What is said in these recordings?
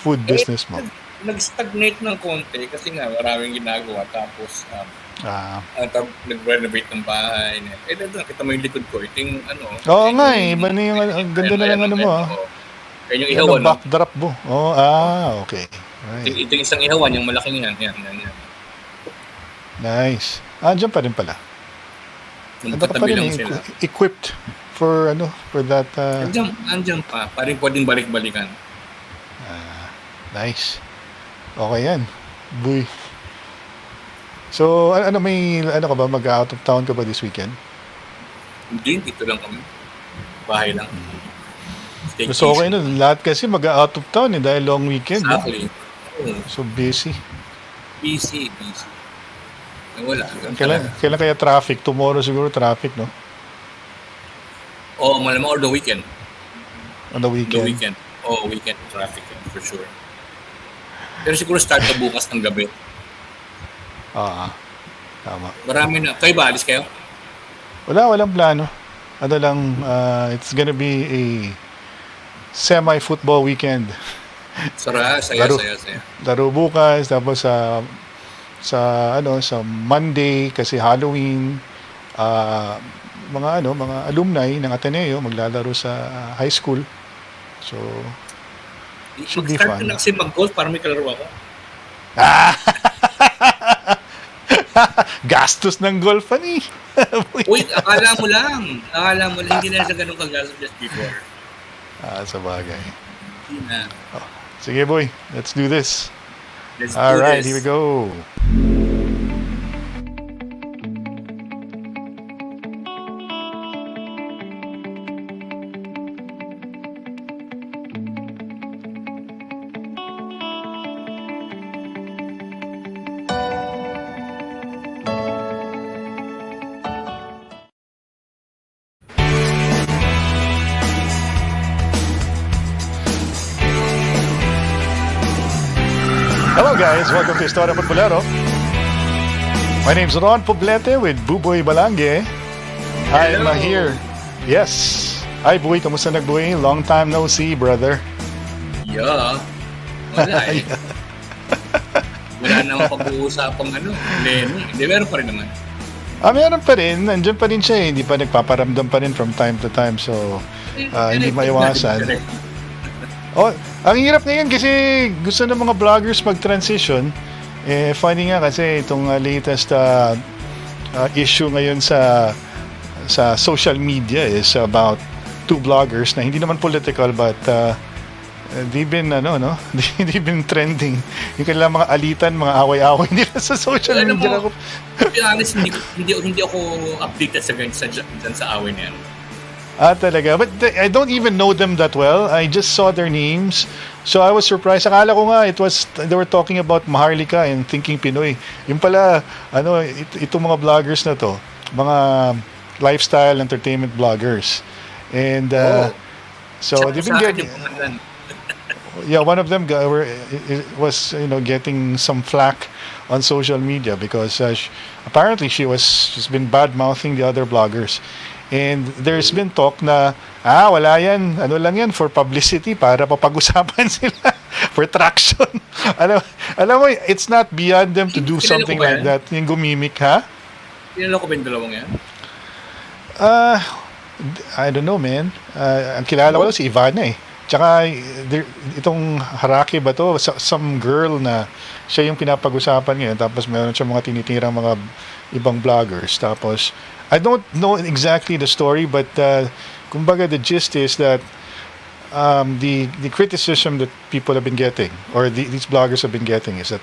food business mo? Nag-stagnate ng konti kasi nga maraming ginagawa tapos Ah, nag-renovate ng bahay. Doon nakita mo yung likod ko. Ito yung oo yan nga yung iba na yung, ang ganda na ng ano mo yan yung Yan ihawan, ang backdrop mo. Oh, okay. Right. Ito yung isang ihawan, yung malaking yan. Yan. Nice. Diyan pa rin pala. Ano ka pa Magkatabi rin lang sila. equipped for that Andiyan pa. Parang pwedeng balik-balikan. nice. Okay yan. Boy. So, may ka ba? Mag-out of town ka ba this weekend? Hindi, dito lang kami. Bahay lang. So, okay nun. Lahat kasi mag-out of town dahil long weekend. Exactly. So, busy. Busy. Wala. Kailan kaya traffic? Tomorrow siguro traffic, no? Malamang or the weekend. On the weekend? The weekend. Weekend traffic for sure. Pero siguro start na bukas ng gabi. Tama. Marami na. Kayo ba? Alis kayo? Walang plano. It's gonna be a semi-football weekend. Saya. Laro bukas, tapos sa Monday kasi Halloween, mga alumni ng Ateneo maglalaro sa high school. So should be fun. Mag-start na kasi mag-golf para may kalaro ako. Gastos ng golf ni. Uy, akala mo lang hindi na sa ganun kagastos just before. Sa bagay. Hindi na. Sige boy, let's do this. All right, here we go. Hello guys, welcome to Historia Potbolero. My name's Ron Poblete with Buboy Balange. I'm here. Yes. Hi Boy, kamusta nagbuhay? Long time no see, brother. Yeah. Wala eh. Wala namang pag-uusapang Lenny. Hindi, meron pa rin naman. Meron pa rin. Nandiyan pa rin siya eh. Hindi pa nagpaparamdam pa rin from time to time. So, hindi maiwasan. Ang hirap ngayon kasi gusto ng mga vloggers mag-transition. Funny nga kasi itong latest issue ngayon sa social media is about two vloggers na hindi naman political but they've been they've been trending. Yung kanilang mga alitan, mga away-away nila sa social media. To be honest, hindi ako updated sa away na yan. Talaga. But I don't even know them that well. I just saw their names. So I was surprised. Akala ko nga they were talking about Maharlika and Thinking Pinoy. Yung pala, itong mga vloggers na to, mga lifestyle entertainment vloggers. And so they've been getting one of them was getting some flack on social media because apparently she's been bad-mouthing the other vloggers. And there's been talk na wala yan, lang yan for publicity para papag-usapan sila for traction. alam mo, it's not beyond them to do something like that. Yung gumimik, ha? Kilala ko ba yung dalawang yan? I don't know, man. Ang kilala ko si Ivana eh. Tsaka itong Haraki ba to? Some girl na siya yung pinapag-usapan ngayon. Tapos meron siya mga tinitirang mga ibang vloggers. Tapos I don't know exactly the story, but kumbaga the gist is that the criticism that people have been getting or these bloggers have been getting is that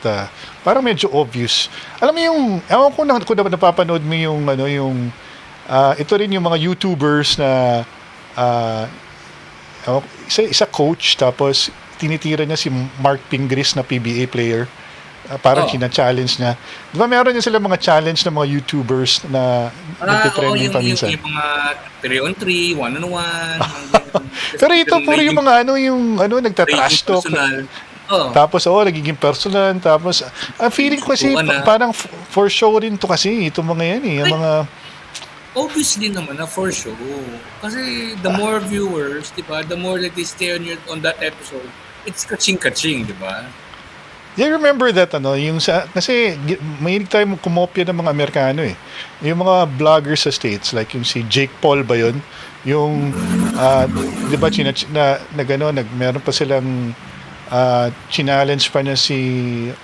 parang medyo obvious. Alam mo yung ewan ko na napapanood mo yung ito rin yung mga YouTubers na isa coach tapos tinitira niya si Mark Pingris na PBA player. Parang kina-challenge niya. Di ba meron din sila mga challenge ng mga YouTubers na nagtitrending pa minsan? Yung mga 3-on-3, 1-on-1. Pero ito puro yung mga nagtatrash talk. Tapos nagiging personal. Tapos feeling ko kasi parang for show rin to kasi itong mga yan eh. Yung mga obviously naman na for show. Kasi the more viewers, di ba, the more that they stay on that episode, it's kaching-kaching, di ba? Do you remember that yung kasi mahilig tayo kumopya ng mga Amerikano eh. Yung mga vloggers sa States, like yung si Jake Paul ba yun? Yung, 'di ba, meron pa silang challenge pa niya si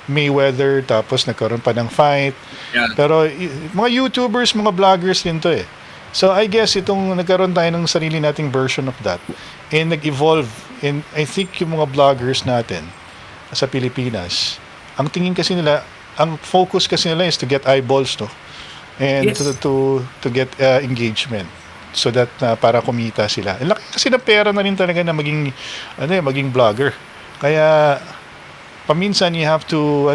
Mayweather, tapos nagkaroon pa ng fight. Yeah. Pero mga YouTubers, mga vloggers din to eh. So I guess nagkaroon tayo ng sarili nating version of that. And nag-evolve. And I think yung mga vloggers natin sa Pilipinas, ang tingin kasi nila, ang focus kasi nila is to get eyeballs, no? And Yes. to get engagement. So that para kumita sila. Ang laki kasi ng pera na rin talaga na maging vlogger. Kaya paminsan you have to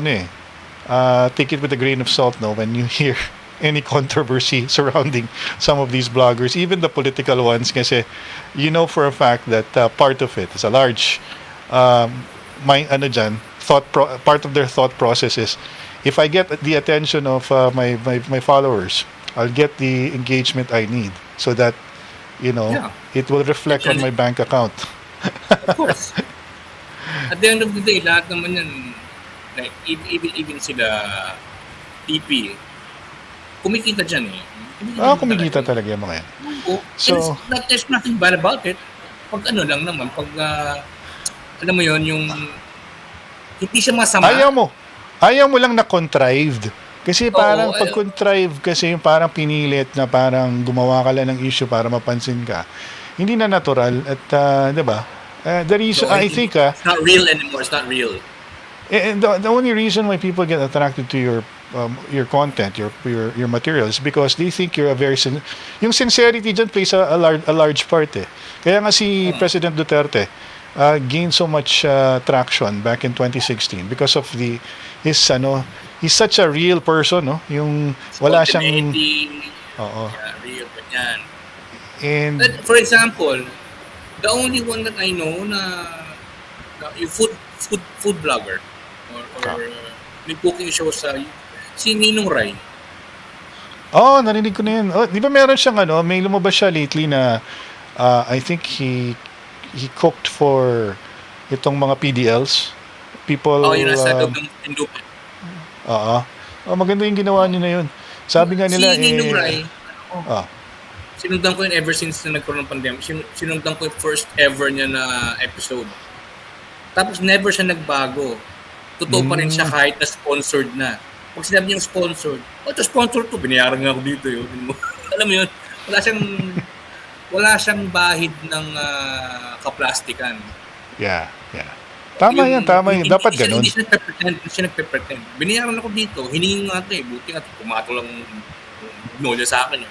take it with a grain of salt, no, when you hear any controversy surrounding some of these bloggers, even the political ones, kasi you know for a fact that part of it is a large part of their thought process is, if I get the attention of my followers, I'll get the engagement I need, so that Yeah. it will reflect on my bank account. Of course. At the end of the day, lahat naman yan, like, even sila TP, kumikita dyan eh. Kumikita talaga yung mga yan. So, There's nothing bad about it. Pag lang naman, alam mo yon, yung hindi siya masama. Ayaw mo lang na contrived. Kasi parang Oo, pag contrived kasi yung parang pinilit na parang gumawa ka lang ng issue para mapansin ka. Hindi na natural at 'di ba? The reason I think it's not real anymore. It's not real. the only reason why people get attracted to your content, your materials, because they think you're yung sincerity dyan plays a large part eh. Kaya nga si President Duterte gained so much traction back in 2016 because of he's such a real person, no? Yung wala siyang Yeah, real ganyan. And For example, the only one that I know na yung food blogger or may cooking show si Ninong Rai. narinig ko na yun. Di ba meron siyang may lumabas siya lately na I think he cooked for itong mga PDLs. People Yung nasa loob ng pindupan. maganda yung ginawa niya na yun. Sabi nga nila si Ninong Rai, sinundan ko yun ever since na nagkaroon ng pandemic. Sinundan ko yung first ever niya na episode. Tapos never siya nagbago. Totoo pa rin siya kahit na sponsored na. Pag sinabi niyang sponsored, ito sponsor to, binayaran nga ako dito. Yun. Alam mo yun, wala siyang bahid ng kaplastikan. Yeah. Tama yan. Dapat ganun. Hindi siya nagpe-pretend. Binayaran ako dito, hiningin nga ito eh. Buti nga, pumato lang niya sa akin.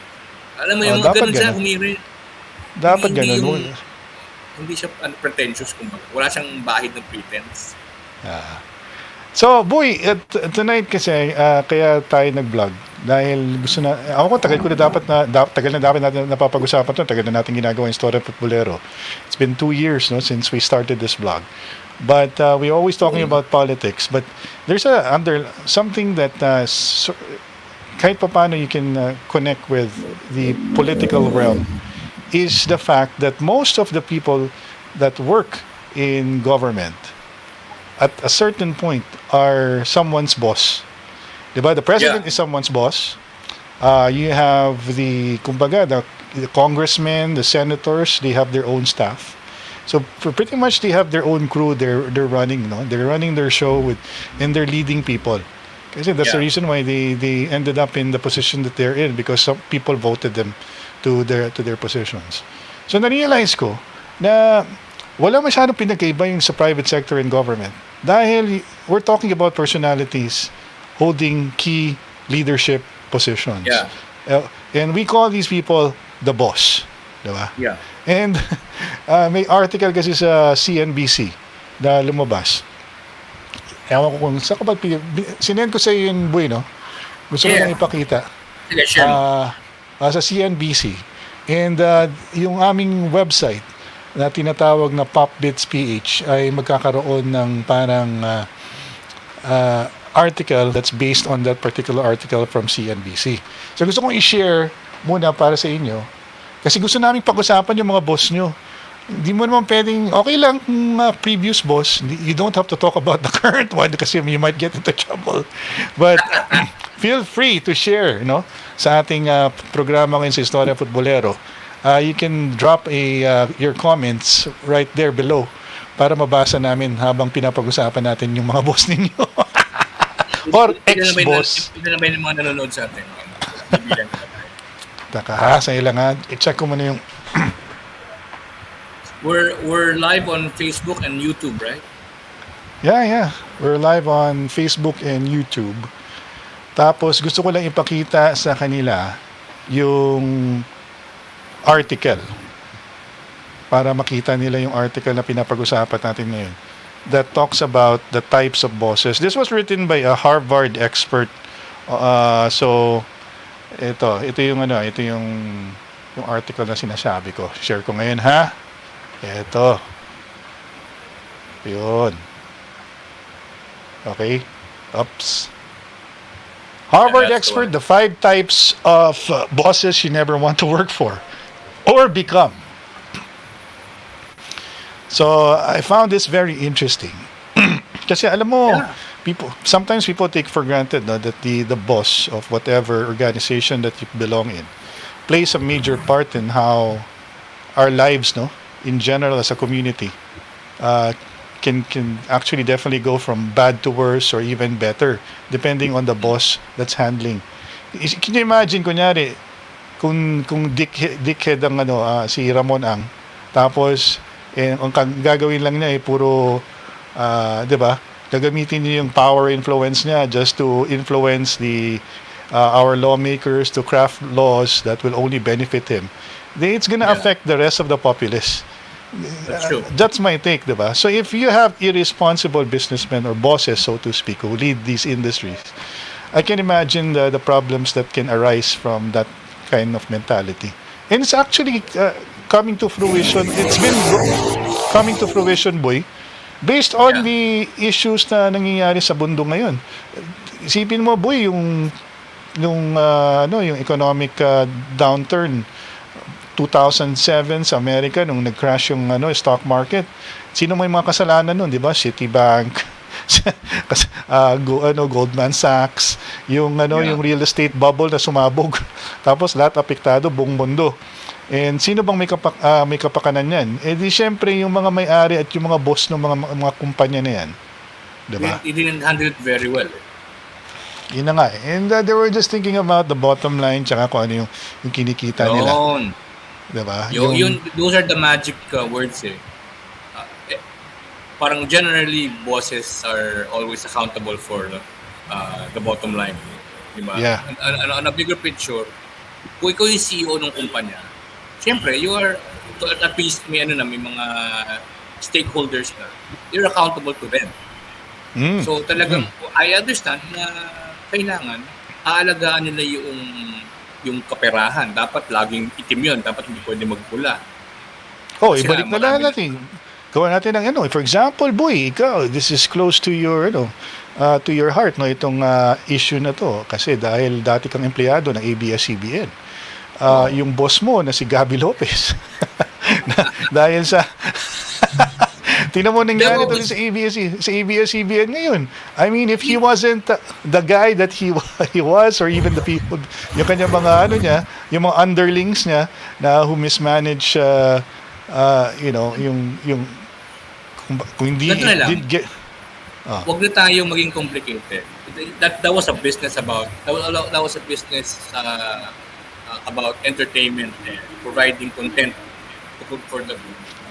Alam mo yung mga ganun siya, humirin. Dapat ganun. Hindi siya pretentious, kumbaga. Wala siyang bahid ng pretense. So, boy, tonight kasi kaya tayo nag-vlog dahil gusto na tagal na dapat natin napapag-usapan 'to. Tagal na natin ginagawa yung Story Futbolero. It's been 2 years, no, since we started this vlog. But we always talking about politics, but there's something that kahit paano you can connect with the political realm is the fact that most of the people that work in government at a certain point are someone's boss. Diba? The president is someone's boss. You have the congressmen, the senators, they have their own staff. So pretty much they have their own crew they're running, no? They're running their show and they're leading people. Kasi that's the reason why they ended up in the position that they're in, because some people voted them to their positions. So na-realize ko na wala masyadong pinagkaiba yung sa private sector and government. Dahil we're talking about personalities holding key leadership positions. Yeah. And we call these people the boss. Diba? Yeah. And may article kasi sa CNBC na lumabas. Ewan ko kung saan ko ba, sinend ko sa iyo yung buhay, no? Gusto ko lang ipakita. Sige, sure. Sa CNBC. And yung aming website na tinatawag na PopBits PH ay magkakaroon ng parang article that's based on that particular article from CNBC. So gusto kong i-share muna para sa inyo kasi gusto namin pag-usapan yung mga boss nyo. Hindi mo naman pwedeng, okay lang kung previous boss, you don't have to talk about the current one kasi you might get into trouble. But feel free to share, no? Sa ating programa ngayon sa Historia Futbolero. You can drop your comments right there below para mabasa namin habang pinapag-usapan natin yung mga boss ninyo. Or ex-boss. Ito na ba yung mga nanonood sa atin? Taka ha, sa ilang ha. I-check ko muna yung... We're live on Facebook and YouTube, right? Yeah. We're live on Facebook and YouTube. Tapos gusto ko lang ipakita sa kanila yung article para makita nila yung article na pinapag-usapan natin ngayon that talks about the types of bosses. This was written by a Harvard expert. So ito yung yung article na sinasabi ko. Share ko ngayon ha. Ito. Yun. Okay. Oops. Harvard expert, the 5 types of bosses you never want to work for or become. So, I found this very interesting. Kasi alam mo, sometimes people take for granted that the boss of whatever organization that you belong in plays a major part in how our lives, in general as a community, can actually definitely go from bad to worse or even better depending on the boss that's handling. Can you imagine kunyari kung dickhead ang si Ramon Ang, tapos ang gagawin lang niya puro 'di ba? Gagamitin niya yung power influence niya just to influence our lawmakers to craft laws that will only benefit him. It's gonna affect the rest of the populace. That's true. That's my take, diba? So if you have irresponsible businessmen or bosses, so to speak, who lead these industries, I can imagine the problems that can arise from that kind of mentality. And it's actually coming to fruition. It's been coming to fruition, boy, based on the issues na nangyayari sa mundo ngayon. Isipin mo, boy, yung economic downturn 2007 sa Amerika nung nag-crash yung stock market. Sino may mga kasalanan nun, 'di ba? Citibank, Goldman Sachs, yung real estate bubble na sumabog. Tapos lahat apektado, buong mundo. And sino bang may kapakanan niyan? Di syempre yung mga may-ari at yung mga boss ng mga kumpanya na yan. 'Di ba? They didn't handle it very well. Yun na nga. And they were just thinking about the bottom line tsaka kung ano yung kinikita nila. Diba? Those are the magic words parang generally bosses are always accountable for the bottom line, diba? Yeah. And on a bigger picture, kung ikaw yung CEO ng kumpanya, siyempre you are at least may mga stakeholders na you're accountable to them. So talagang I understand na kailangan aalagaan nila yung kaperahan. Dapat laging itim yun. Dapat hindi pwede magpula. Ibalik na lang natin. Gawa natin ng For example, boy, ikaw, this is close to your, to your heart, itong issue na to. Kasi dahil dati kang empleyado ng ABS-CBN. Yung boss mo na si Gabby Lopez. Dahil sa... Tingnan mo nangyari ito sa ABS-CBN ngayon. I mean, if he wasn't the guy that he was, or even the people, yung kanya mga yung mga underlings niya na who mismanage, yung kung hindi did get. Wag na tayo maging complicated. That was a business about about entertainment and providing content for the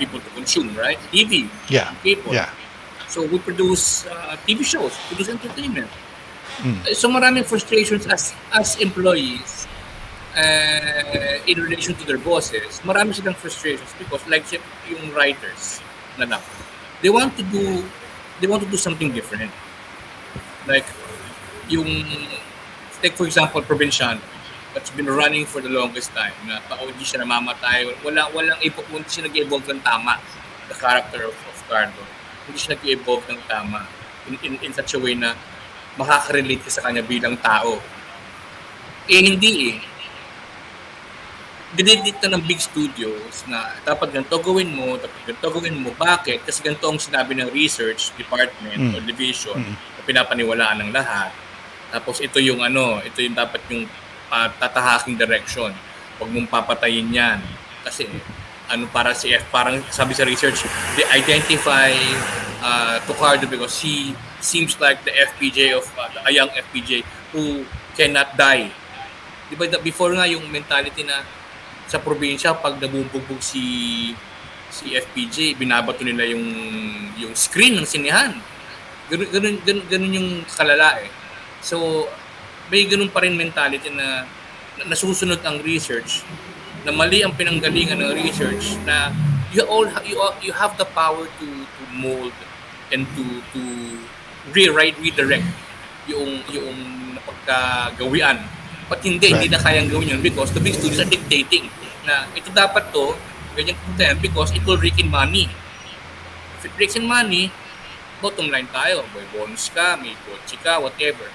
people to consume, right? TV. Yeah. People. Yeah. So we produce TV shows, produce entertainment. So maraming frustrations as employees in relation to their bosses. Marami silang frustrations because like yung writers they want to do something different. Like for example, Provinciano, that's been running for the longest time. Hindi siya namamatay. Walang hindi siya nag-evolve ng tama. The character of Cardo. Hindi siya nag-evolve ng tama. In such a way na makaka-relate ka sa kanya bilang tao. Hindi dinidikta ng big studios na dapat ganito gawin mo, dapat ganito gawin mo. Bakit? Kasi ganito ang sinabi ng research department or division na pinapaniwalaan ng lahat. Tapos ito yung dapat yung tatahaking direction. Huwag mong papatayin yan. Kasi para parang sabi sa research, they identify Tucardo because he seems like the FPJ of a young FPJ who cannot die. Diba before nga yung mentality na sa probinsya pag nabubugbog si FPJ, binabato nila yung screen ng sinehan. Ganun yung kalala eh. So may ganun pa rin mentality na nasusunod ang research, na mali ang pinanggalingan ng research, na you have the power to mold and to redirect yung napagkagawian. But hindi na kayang gawin yun because the big studios are dictating na ito dapat to, ganyan content because it will rake in money. If it rakes in money, bottom line tayo. May bonus ka, may kotse ka, whatever.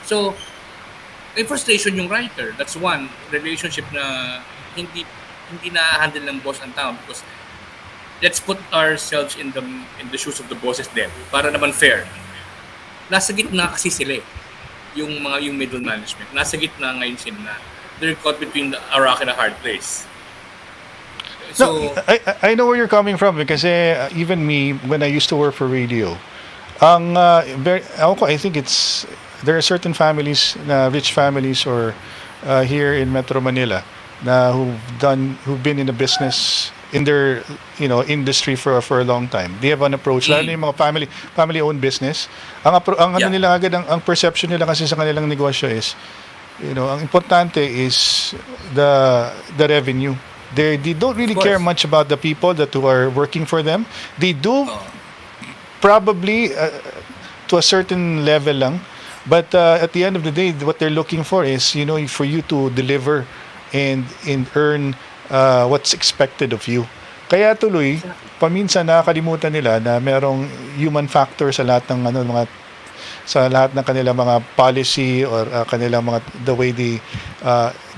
So, may frustration yung writer. That's one relationship na hindi na-handle ng boss ang tao because let's put ourselves in the shoes of the bosses then para naman fair. Nasa gitna kasi sila yung middle management. Nasa gitna ngayon sila na they're caught between a rock and a hard place. So, no, I know where you're coming from because even me, when I used to work for radio, I think there are certain families, rich families, or here in Metro Manila, who've been in the business in their industry for a long time. They have an approach, lalo na yung mga family-owned business. Ano nila agad, ang perception nila kasi sa kanilang negosyo is, ang importante is the revenue. They don't really care much about the people who are working for them. They do probably to a certain level lang. But at the end of the day, what they're looking for is, for you to deliver and earn what's expected of you. Kaya tuloy, paminsan nakakalimutan nila na merong human factor sa lahat ng kanilang mga policy or kanilang the way they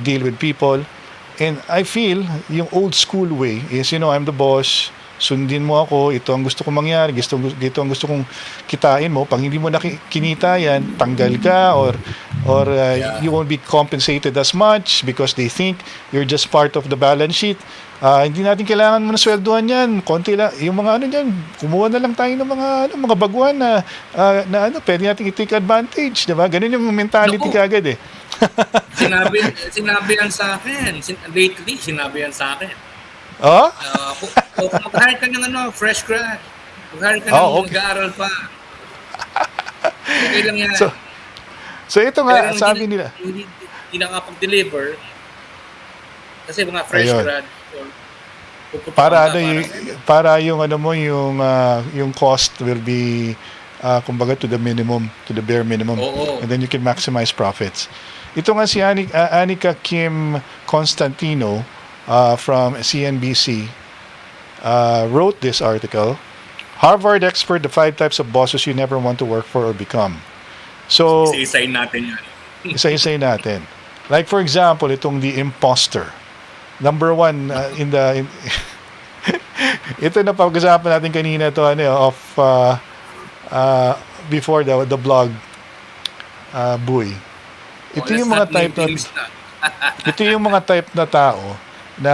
deal with people. And I feel yung old school way is, I'm the boss, sundin mo ako, ito ang gusto kong mangyari, dito ang gusto kong kitain mo. Pag hindi mo na kinita yan, tanggal ka or you won't be compensated as much because they think you're just part of the balance sheet. Hindi natin kailangan mo na sweldohan yan. Konti lang. Yung mga dyan, kumuha na lang tayo ng mga baguhan na pwede natin i-take advantage. Diba? Ganun yung mentality kagad eh. Sinabi yan sa akin. Lately, sinabi yan sa akin. Oh? Kung mag-hire ka ng fresh grad, mag-hire ka ng mag-aaral pa. Okay lang yan. So ito nga, sabi nila. Hindi nakapag-deliver kasi mga fresh grad. Para yung cost will be kumbaga to the bare minimum. And then you can maximize profits. Ito nga si Anika Kim Constantino from CNBC wrote this article. Harvard expert, the 5 types of bosses you never want to work for or become. So, isa-isayin natin yan. Isa-isayin natin. Like for example, itong the imposter. Number 1 ito na pag-usapan natin kanina to before the blog buoy. Ito yung mga type na tao na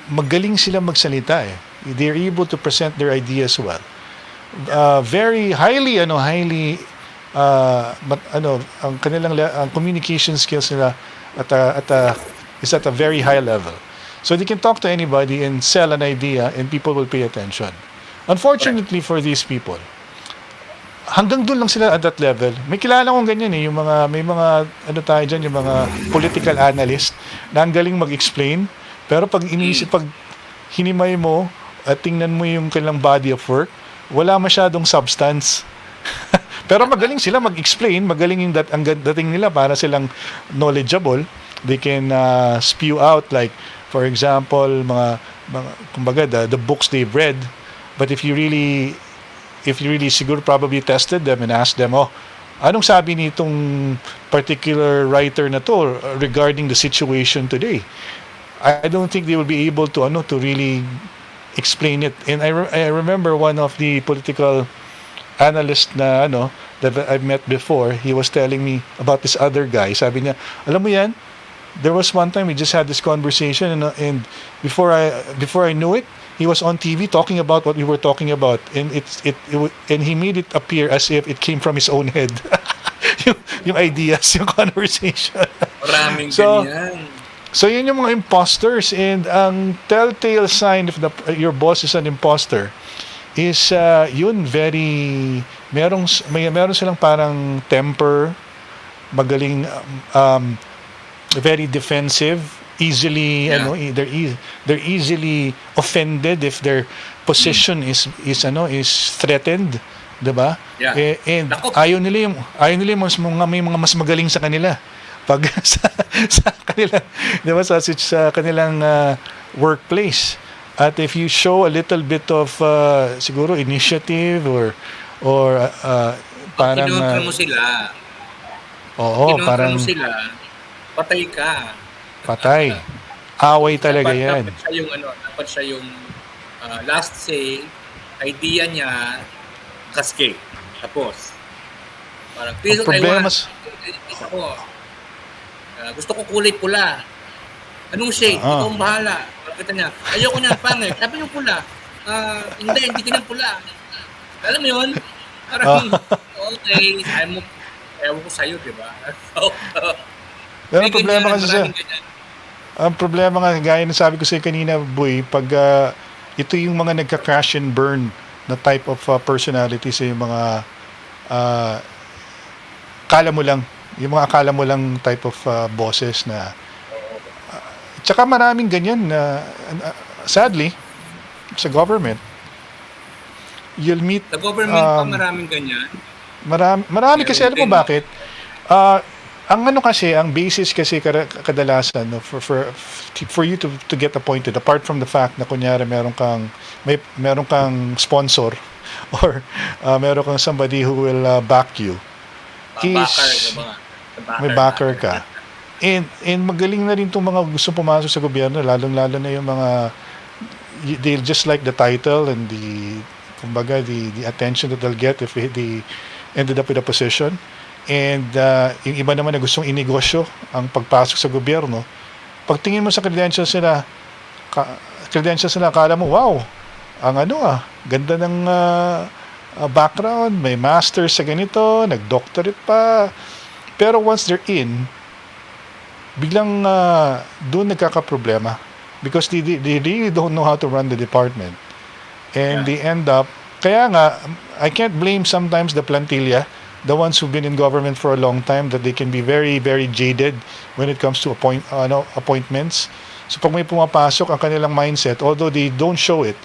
magaling sila magsalita eh. They're able to present their ideas well. Very highly ang kanilang communication skills nila is at a very high level. So they can talk to anybody and sell an idea and people will pay attention. Unfortunately for these people, hanggang doon lang sila at that level. May kilala kong ganyan eh, may mga tayo dyan, yung mga political analyst na ang galing mag-explain, pero pag hinimay mo at tingnan mo yung kanilang body of work, wala masyadong substance. Pero magaling sila mag-explain, magaling yung ang dating nila para silang knowledgeable. They can spew out like, for example, kumbaga the books they've read. But if you really siguro probably tested them and asked them, Anong sabi nitong particular writer na to regarding the situation today? I don't think they will be able to to really explain it. And I remember one of the political analysts na that I've met before, he was telling me about this other guy. Sabi niya, alam mo yan, there was one time we just had this conversation and before I knew it, he was on TV talking about what we were talking about, and and he made it appear as if it came from his own head. yung ideas, yung conversation. Maraming So, ganyan. So yun yung mga imposters, and ang telltale sign if your boss is an imposter is yun meron silang parang temper, magaling, very defensive, easily they're easily offended if their position is threatened, 'di ba? Yeah. And Nako. ayaw nila yung may mga mas magaling sa kanila pag sa kanilang, 'di ba, sa kanilang workplace. At if you show a little bit of siguro initiative or parang Kinontra mo sila. oo, parang Kinontra mo sila. Patay ka. patay. Away talaga yan. Dapat siya yung last say, idea niya, cascade. Tapos, parang, Ang problema gusto ko kulay pula. Anong shade? Ikaw ang bahala. Pakita niya, ayoko niya, pangit. Sabi yung pula. Hindi ka ng pula. Alam mo yun? Parang, okay, ewan ko sa'yo, di ba? Pero ang problema nga, gaya ng sabi ko sa'yo kanina, Boy, pag ito yung mga nagka-crash and burn na type of personality sa yung mga yung mga akala mo lang type of bosses na tsaka maraming ganyan na sadly sa government you'll meet Sa government pa maraming ganyan. marami kasi alam mo bakit ang basis kasi kadalasan for you to get appointed, apart from the fact na kunyari meron kang sponsor or meron kang somebody who will back you, may backer ka. And magaling na rin itong mga gusto pumasok sa gobyerno, lalong-lalo na yung mga they'll just like the title and the attention that they'll get if they ended up with a position. And yung iba naman na gustong inegosyo ang pagpasok sa gobyerno, pagtingin mo sa credentials nila, akala mo, wow, ang ganda ng background, may master's sa ganito, nag-doctorate pa. Pero once they're in, biglang doon nagkakaproblema because they really don't know how to run the department. And they end up, kaya nga, I can't blame sometimes the plantilla, the ones who've been in government for a long time, that they can be very, very jaded when it comes to appointments. So pag may pumapasok, ang kanilang mindset, although they don't show it,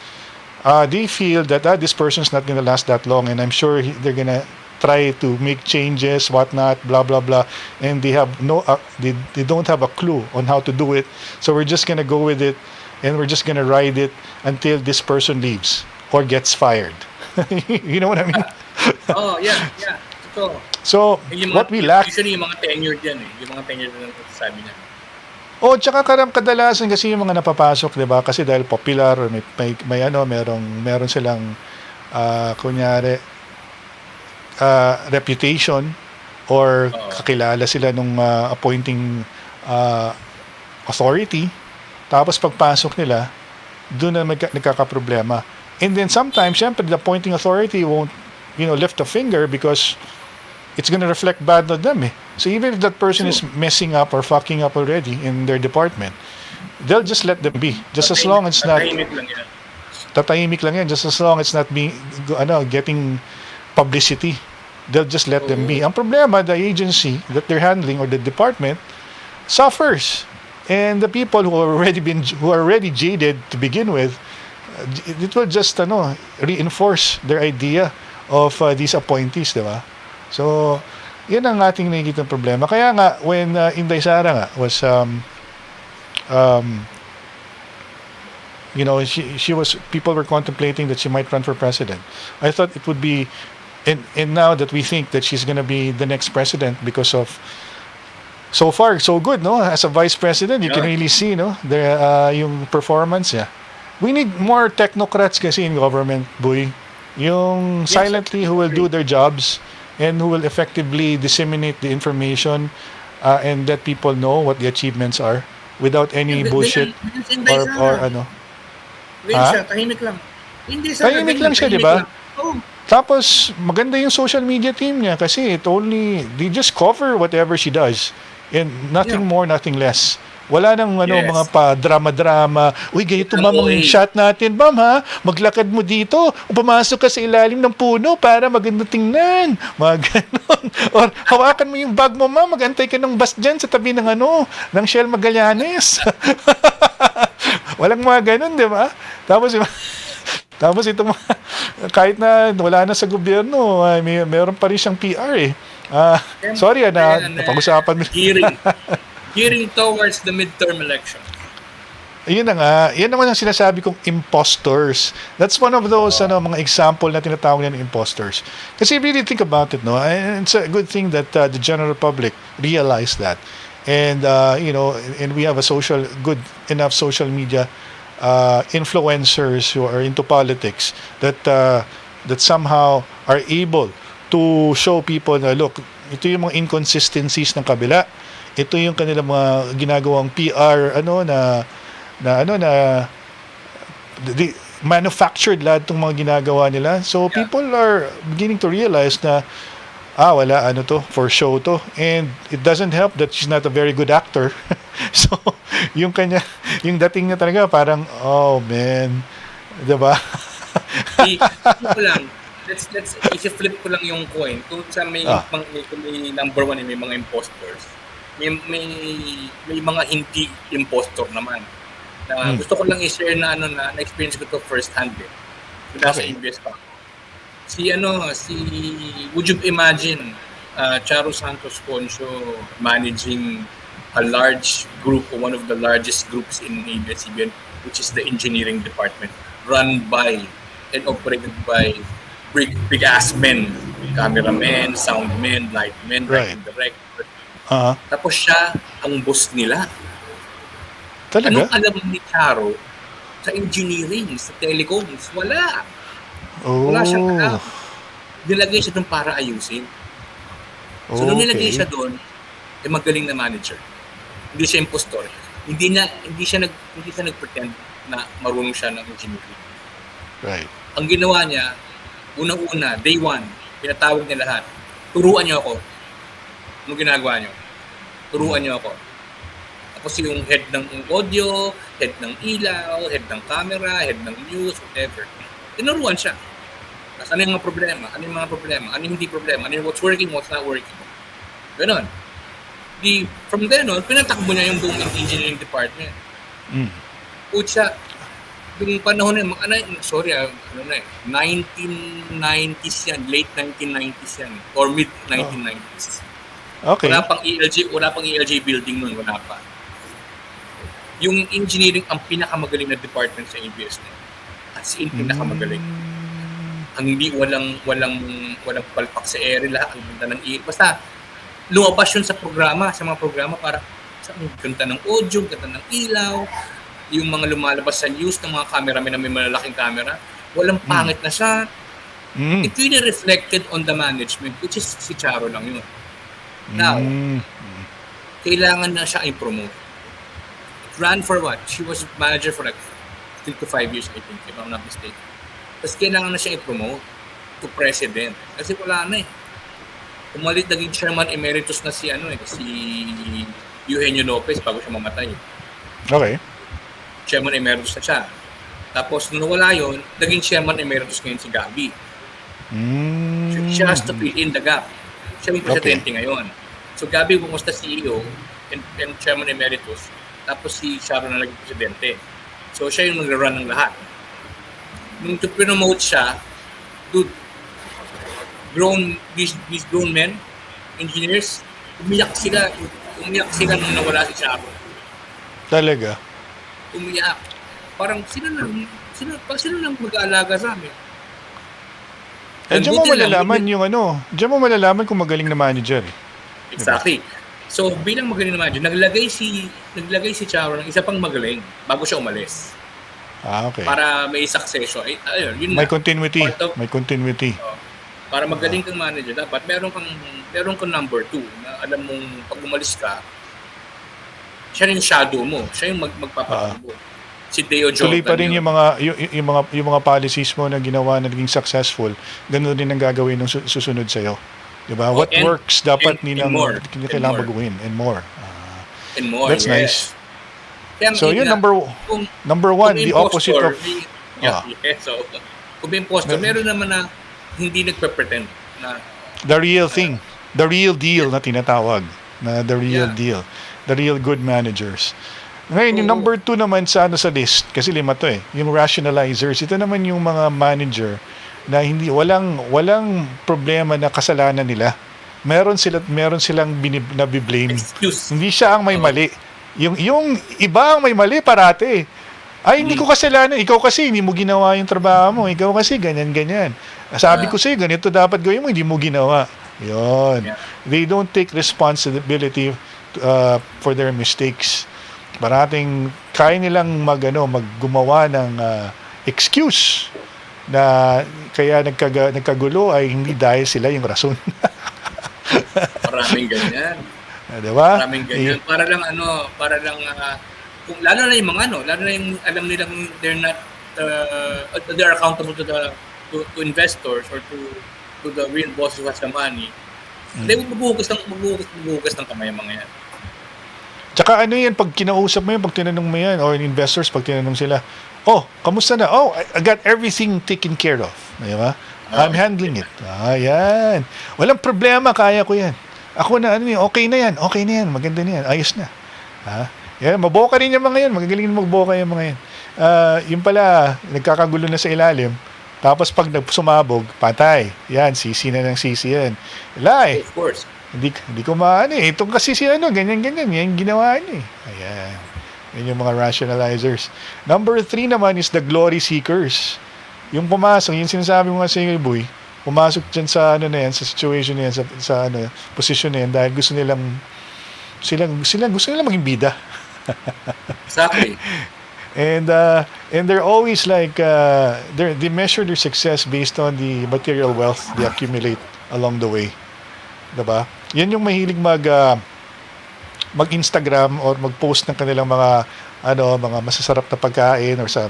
they feel that this person's not gonna last that long, and I'm sure they're gonna try to make changes, whatnot, blah blah blah, and they have they don't have a clue on how to do it. So we're just gonna go with it, and we're just gonna ride it until this person leaves or gets fired. You know what I mean? Oh, yeah. So, what we lack... Usually, yung mga tenured yan eh. Yung mga tenured na sabi niya. Tsaka kadalasan kasi yung mga napapasok, 'di ba? Kasi dahil popular, meron silang kunyari reputation or kakilala sila nung appointing authority. Tapos pagpasok nila, doon na nagkakaproblema. And then sometimes, syempre, the appointing authority won't, lift a finger because it's going to reflect bad on them eh. So even if that person is messing up or fucking up already in their department, they'll just let them be. Just as long as not... Tatahimik lang yan. Just as long as not being, getting publicity, they'll just let them be. Ang problema, the agency that they're handling or the department suffers. And the people who are already jaded to begin with, it will just reinforce their idea of these appointees, di ba? So, yun ang ating nakikita problema. Kaya nga, when Inday Sara nga was, people were contemplating that she might run for president. I thought it would be and now that we think that she's gonna be the next president because of so far so good, no? As a vice president, you can Yeah. really see, no, the yung performance niya. We need more technocrats kasi in government, boy. Yung Yes, silently who will do agree. their jobs and who will effectively disseminate the information and let people know what the achievements are without any bullshit Ganyan si Inday or Sara. ano. Ganyan Ha? siya, tahimik lang. Hindi Sara, Tahimik ganyan, lang siya, di tahimik ba? lang. Oo. Tapos, maganda yung social media team niya kasi they just cover whatever she does. And Yeah. nothing more, nothing less. Wala nang mga Yes. pa drama-drama. Uy, ganito Ang ma'am ang OA. shot natin, ma'am ha. Maglakad mo dito. O pumasok ka sa ilalim ng puno para maganda tingnan. Mga ganon. Or hawakan mo yung bag mo, ma'am. Magantay ka ng bus dyan sa tabi ng ng Shell Magallanes. Walang mga ganon, di ba? Tapos, tapos ito kahit na wala na sa gobyerno, ay meron pa rin siyang PR eh. Sorry napag-usapan mo. Gearing towards the midterm election. Ayun na nga, yan naman ang sinasabi kong imposters. That's one of those mga example na tinatawag ng imposters. Kasi if you really think about it, no, and it's a good thing that the general public realize that. And and we have a good enough social media influencers who are into politics that somehow are able to show people na look, ito yung mga inconsistencies ng kabila. Ito yung kanilang mga ginagawang PR manufactured lahat ng mga ginagawa nila. So people are beginning to realize na wala for show to, and it doesn't help that she's not a very good actor. So yung dating niya talaga parang oh man, 'di ba? Ko lang, let's i-flip ko lang yung coin. Kung sa may number one, may mga imposters. May mga hindi impostor naman. Gusto ko lang i-share na na-experience ko to first hand eh. Nasa ABS pa. Would you imagine Charo Santos Concho managing a large group, or one of the largest groups in ABS-CBN, which is the engineering department, run by and operated by big ass men, cameramen, soundmen, lightmen, writing director. Tapos siya ang boss nila. Talaga? Anong alam ni Charo sa engineering, sa telecoms? Wala. Wala siyang alam. Nilagay siya doon para ayusin. So nung nilagay siya doon, magaling na manager. Hindi siya impostor. Hindi siya nag-pretend na marunong siya ng engineering. Right. Ang ginawa niya, unang-una, day one, pinatawag niya lahat. Turuan niyo ako. Anong ginagawa niyo? Turuan niyo ako. Tapos yung head ng audio, head ng ilaw, head ng camera, head ng news, whatever. Tinuruan siya. Tapos ano yung mga problema? Ano yung mga problema? Ano yung hindi problema? Ano yung what's working, what's not working? Ganon. From then on, pinatakbo niya yung buong engineering department. Pucha, yung panahon na 1990s yan, late 1990s yan, or mid 1990s. Okay. Wala pang ELJ building nun, wala pa. Yung engineering ang pinakamagaling na department sa ABS na. As in, pinakamagaling. Ang hindi walang palpak sa ere, lahat ang ganda ng basta lumabas yun sa mga programa para sa ganda ng audio, ganda ng ilaw, yung mga lumalabas sa news ng mga cameramen na may malalaking camera, walang pangit na shot. It really reflected on the management, which is si Charo lang yun. Now, kailangan na siya i-promote. It ran for what? She was manager for like 3 to 5 years, I think, if I'm not mistaken. Tapos kailangan na siya i-promote to president. Kasi wala na eh. Umalit naging chairman emeritus na si Eugenio Lopez bago siya mamatay. Okay. Chairman emeritus na siya. Tapos nung wala yun, naging chairman emeritus ngayon si Gabi. So she has to fill in the gap. Siya yung presidente ngayon. So Gabi bumusta CEO and chairman emeritus. Tapos si Sharon na naging presidente. So siya yung nag-run ng lahat. Nung to promote siya, dude, these grown men, engineers, umiyak sila nung nawala si Sharon. Talaga? Umiyak. Parang sino nang mag-aalaga sa amin? Eh, diyan mo buti na lang, malalaman yung diyan mo malalaman kung magaling na manager. exactly. So bilang magaling na manager, naglagay si Charo ng isa pang magaling bago siya umalis. Okay. Para may succession. Ayun, yun May na. continuity. Part of- May continuity. Para magaling kang manager, dapat meron kang number 2 na alam mong pag umalis ka, siya rin yung shadow mo. Siya yung magpapatakbo. Si Deo Jordan. Tuloy pa rin yung mga policies mo na ginawa na naging successful. Ganun din ang gagawin ng susunod sa'yo. Diba? What works dapat nilang kailangan baguhin and more. And more, that's nice. Kaya So yun, number one, the opposite of... So, kung may impostor, meron naman na hindi nagpe-pretend na... The real thing. The real deal na tinatawag. Na the real deal. The real good managers. Ngayon, yung number 2 naman sa list, kasi 5 to yung rationalizers, ito naman yung mga manager na walang problema na kasalanan nila. Meron silang nabiblame. Excuse. Hindi siya ang may mali. Yung iba ang may mali parati. Ay, hindi ko kasalanan. Ikaw kasi hindi mo ginawa yung trabaho mo. Ikaw kasi ganyan. Sabi ko sa'yo, ganito dapat gawin mo, hindi mo ginawa. Yun. They don't take responsibility for their mistakes. Parating kaya nilang maggumawa ng excuse na kaya nagkagulo ay hindi dahil sila yung rason. Maraming ganyan. Diba? Maraming ganyan. Para lang kung lalo na yung alam nilang they're accountable to investors or to the real boss who has the money. Hindi magbuhugas ng kamay ang mga yan. Tsaka yan, pag kinausap mo yan, pag tinanong mo yan, or investors, pag tinanong sila, kamusta na? I got everything taken care of. Diba? I'm handling it. Yan. Walang problema, kaya ko yan. Ako na, okay na yan, maganda na yan, ayos na. Yan, maboka rin yung mga yan, magagaling na magboka yung mga yan. Yung pala, nagkakagulo na sa ilalim, tapos pag sumabog, patay. Yan, sisi na ng sisi yan. Wala Of course. Hindi ko maano Itong kasi ganyan. Yan ginawa niya Ayan. Yan yung mga rationalizers. Number 3 naman is the glory seekers. Yung pumasok, yung sinasabi mo nga sa iyo, boy, pumasok dyan sa sa situation na yan, sa position na yan, dahil gusto nilang maging bida. Exactly. And they're always like they measure their success based on the material wealth they accumulate along the way. Diba? Yan yung mahilig mag-Instagram or mag-post ng kanilang mga masasarap na pagkain or sa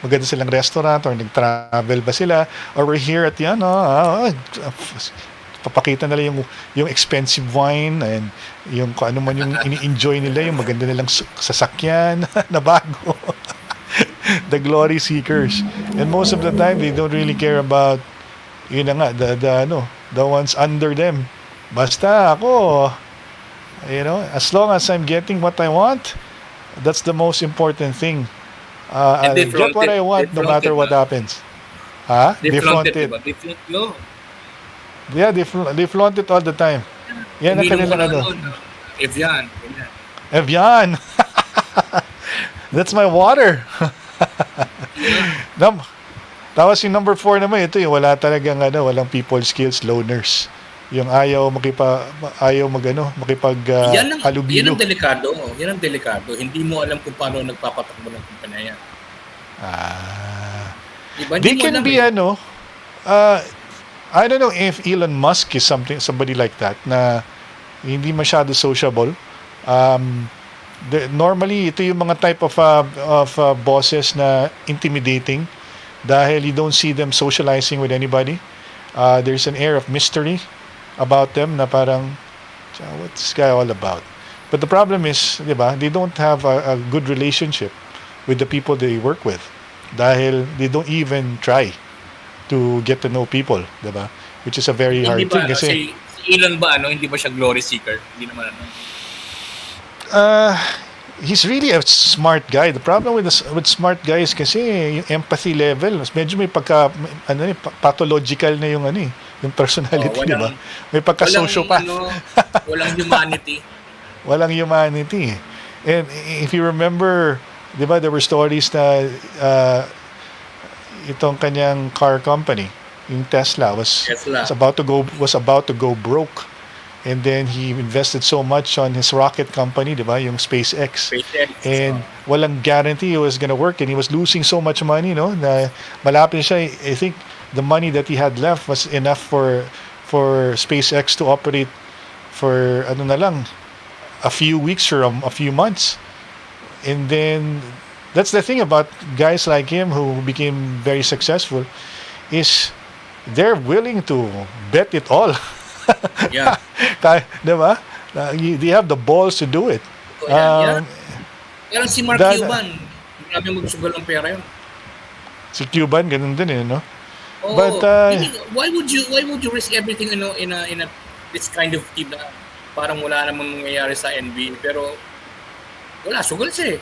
maganda silang restaurant or nag-travel ba sila or we're here at papakita nila yung expensive wine and yung kung ano man yung ini-enjoy nila, yung maganda nilang sasakyan na bago. The glory seekers. And most of the time they don't really care about the ones under them. Basta ako, as long as I'm getting what I want, that's the most important thing. I'll get what I want no matter what happens. They flaunt it. Diba? They flaunt you. Yeah, they flaunt it all the time. Yan ang kanilang Evian. That's my water. Tapos yung number 4 naman, ito yung wala talagang walang people skills, loners. Yung ayaw makipag-halubilo. Yan ang delikado. Hindi mo alam kung paano nagpapatakbo ng kumpanya yan. Diba? They can be I don't know if Elon Musk is somebody like that na hindi masyado sociable. Normally ito yung mga type of bosses na intimidating dahil you don't see them socializing with anybody. There's an air of mystery about them na parang what's this guy all about? But the problem is, diba, they don't have a good relationship with the people they work with dahil they don't even try to get to know people, diba? Which is a very hard thing kasi si Elon ba hindi ba siya glory seeker? Hindi naman he's really a smart guy. The problem with smart guys kasi yung empathy level, medyo may pathological na yung yung personality, di ba? May pagka-sociopath. Walang humanity. Walang humanity. And if you remember, di ba, there were stories na itong kanyang car company, yung Tesla Tesla. was about to go broke. And then he invested so much on his rocket company, di ba, yung SpaceX. And walang guarantee it was gonna work, and he was losing so much money, no, na malapit siya. I think the money that he had left was enough for SpaceX to operate for ano na lang, a few weeks or a few months. And then that's the thing about guys like him who became very successful, is they're willing to bet it all. Yeah. Diba? They have the balls to do it. Parang si Mark Cuban, grabe magsugal ng pera yun. Si Cuban, ganun din no? Oh, but why would you risk everything in a this kind of team na parang wala namang nangyayari sa NBA, pero wala, sugal siya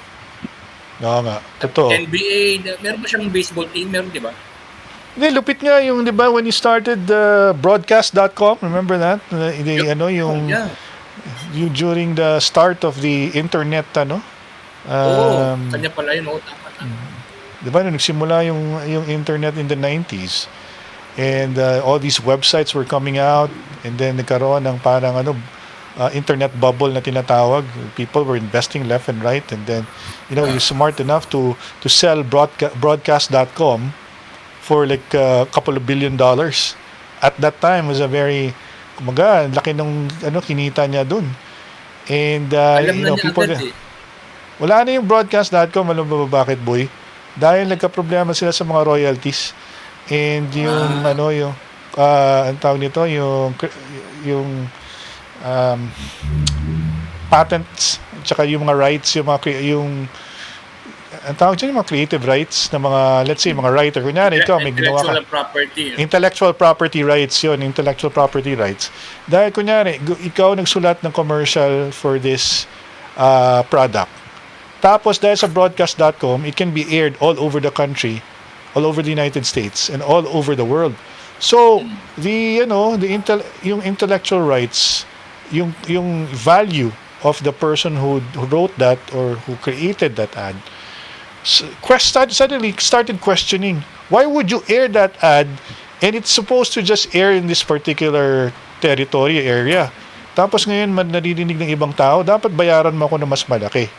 Oo nga, totoo. NBA, meron ba siyang baseball team? Meron, di ba? Hindi, lupit nga yung, di ba, when he started broadcast.com, remember that? Yung during the start of the internet, kanya pala yun, tama. Di ba, nung nagsimula yung internet in the 90s, and all these websites were coming out, and then nagkaroon ng parang internet bubble na tinatawag. People were investing left and right, and then, you're smart enough to sell broadcast.com for like a couple of $1 billion. At that time was a very laki ng kinita niya dun. And people wala na yung broadcast.com, alam mo ba bakit, boy? Dahil nagka-problema sila sa mga royalties. And yung ang tawag nito, yung patents, tsaka yung mga rights, ang tawag dyan, yung mga creative rights na mga, let's say, mga writer. Kunyari, ikaw, may ginawa ka. Intellectual property rights yun. Intellectual property rights. Dahil, kunyari, ikaw nagsulat ng commercial for this product. Tapos, dahil sa broadcast.com, it can be aired all over the country, all over the United States, and all over the world. So, yung intellectual rights, yung value of the person who wrote that or who created that ad, suddenly started questioning, why would you air that ad, and it's supposed to just air in this particular territory area, tapos ngayon naririnig ng ibang tao, dapat bayaran mo ako na mas malaki.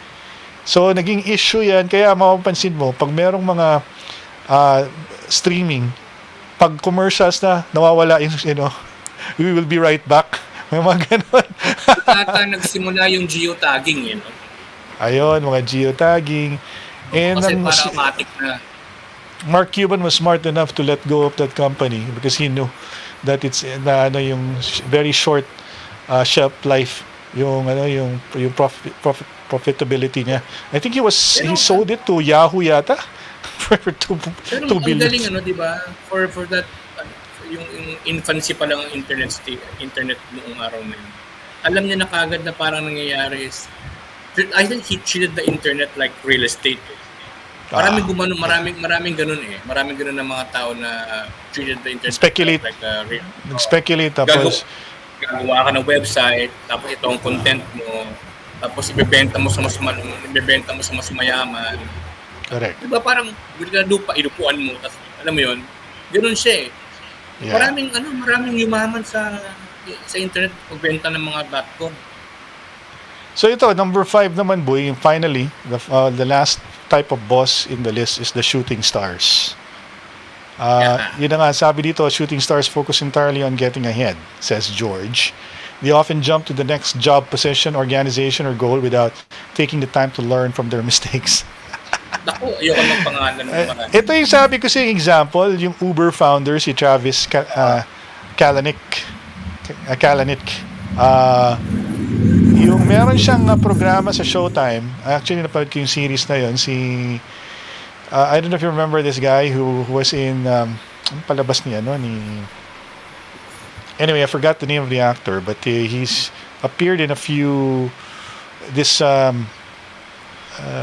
So naging issue yan, kaya mapapansin mo pag merong mga streaming, pag commercials na nawawala yung we will be right back, may mga ganun. Tata nagsimula yung geotagging ayun, mga geotagging. And kasi automatic na. Mark Cuban was smart enough to let go of that company because he knew that it's yung very short shelf life, yung profitability niya. I think he sold it to Yahoo yata for 2 billion. Ang galing di ba? For that yung infancy pa lang ng internet noong araw na yun. Alam niya na kagad na parang nangyayari is, I think he treated the internet like real estate. Maraming ganun Maraming ganun ng mga tao na treated the internet like real. Nag-speculate tapos gagawa ka ng website, tapos ito ang content mo, tapos ibebenta mo sa mas mayaman. Correct. Diba parang lupa, inupuan mo, tapos alam mo yun, ganun siya Yeah. Maraming yumaman sa internet pagbenta ng mga .com. So ito, number 5 naman, boy, finally, the last type of boss in the list is the shooting stars. Yun na nga, sabi dito, shooting stars focus entirely on getting ahead, says George. They often jump to the next job, position, organization, or goal without taking the time to learn from their mistakes. Ako, ayoko ng pangalan. Ito yung sabi ko sa example, yung Uber founder, si Travis Kalanick. Yung meron siyang programa sa Showtime. Actually, napanood ko yung series na yun. I don't know if you remember this guy who was in, palabas niya, anyway, I forgot the name of the actor, but he's appeared in a few, this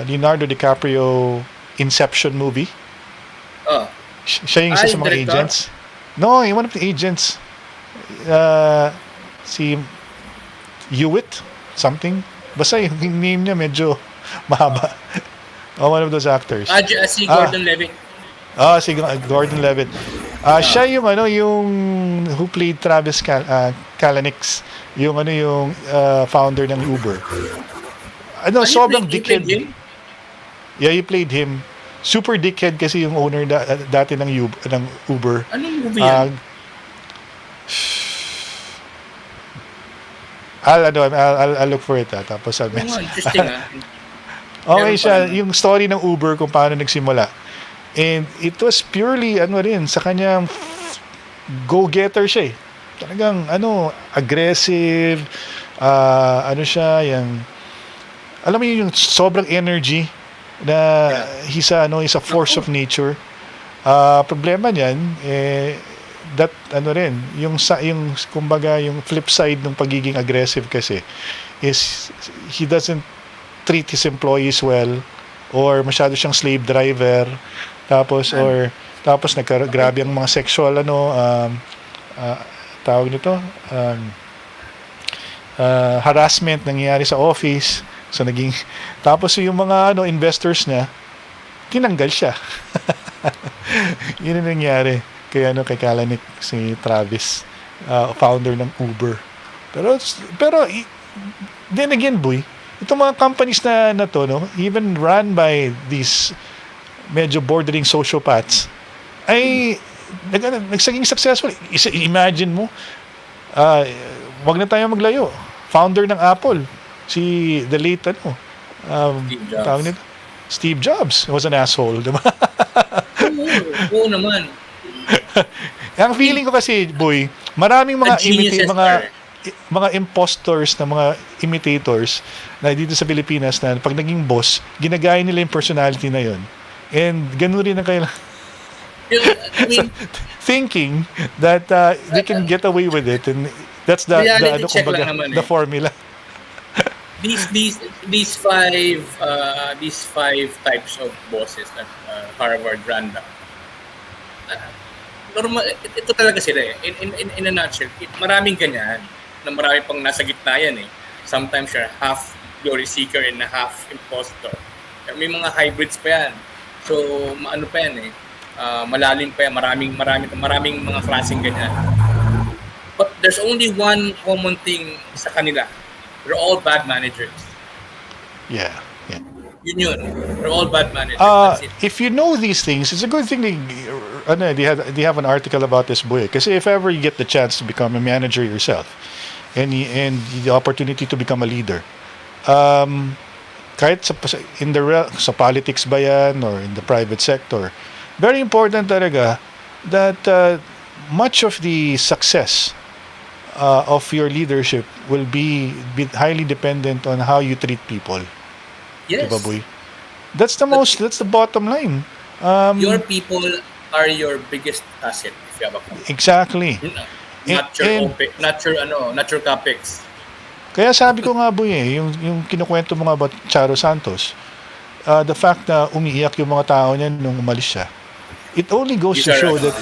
Leonardo DiCaprio Inception movie. Siya yung isa sa mga agents. No, one of the agents. Si Hewitt something. Basta yung name niya medyo mahaba. One of those actors. Si Gordon Levitt. Si Gordon Levitt. Siya yung who played Travis Kalanick's, yung founder ng Uber. Sobrang dickhead. Yeah, he played him. Super dickhead kasi yung owner dati ng Uber. Anong movie yan? I'll look for it. Tapos I'll message. Interesting Okay siya, yung story ng Uber kung paano nagsimula. And it was purely, sa kanyang go-getter siya eh. Talagang, aggressive, siya, alam mo yung sobrang energy na he's a force of nature. Problema niyan, yung kumbaga, yung flip side ng pagiging aggressive kasi is he doesn't treat his employees well, or masyado siyang slave driver, tapos grabe ang mga sexual tawag nito harassment nangyayari sa office. So tapos yung mga investors na tinanggal siya. Yun ang nangyari kay Kalanick, si Travis, founder ng Uber. Pero then again, boy, itong mga companies na to, even run by these medyo bordering sociopaths, ay nagsaging successful. Imagine mo, wag na tayo maglayo. Founder ng Apple, si the late Steve Jobs was an asshole, diba? Oo naman. Ang feeling ko kasi, boy, maraming mga mga impostors na mga imitators na dito sa Pilipinas na pag naging boss, ginagaya nila yung personality na yon. And ganun rin ang kailangan. Thinking that they can get away with it, and that's the formula. These five types of bosses that Harvard ran down. Normal, ito talaga sila eh. In a nutshell, maraming ganyan na marami pang nasa gitna yan eh. Sometimes you're half glory seeker and half impostor. May mga hybrids pa yan. So, pa yan eh. Malalim pa yan. Maraming mga klaseng ganyan. But there's only one common thing sa kanila. They're all bad managers. Yeah. Yun. They're all bad managers. If you know these things, it's a good thing they have an article about this, boy. Kasi if ever you get the chance to become a manager yourself, and the opportunity to become a leader, kahit sa politics ba yan or in the private sector, very important talaga that much of the success of your leadership will be highly dependent on how you treat people. Yes. Diba, boy? That's the bottom line. Your people are your biggest asset if you have a company. Exactly. Not your capex. Kaya sabi ko nga, boy, yung kinukwento mo nga about Charo Santos, the fact na umiiyak yung mga tao niya nung umalis siya, it only goes to show that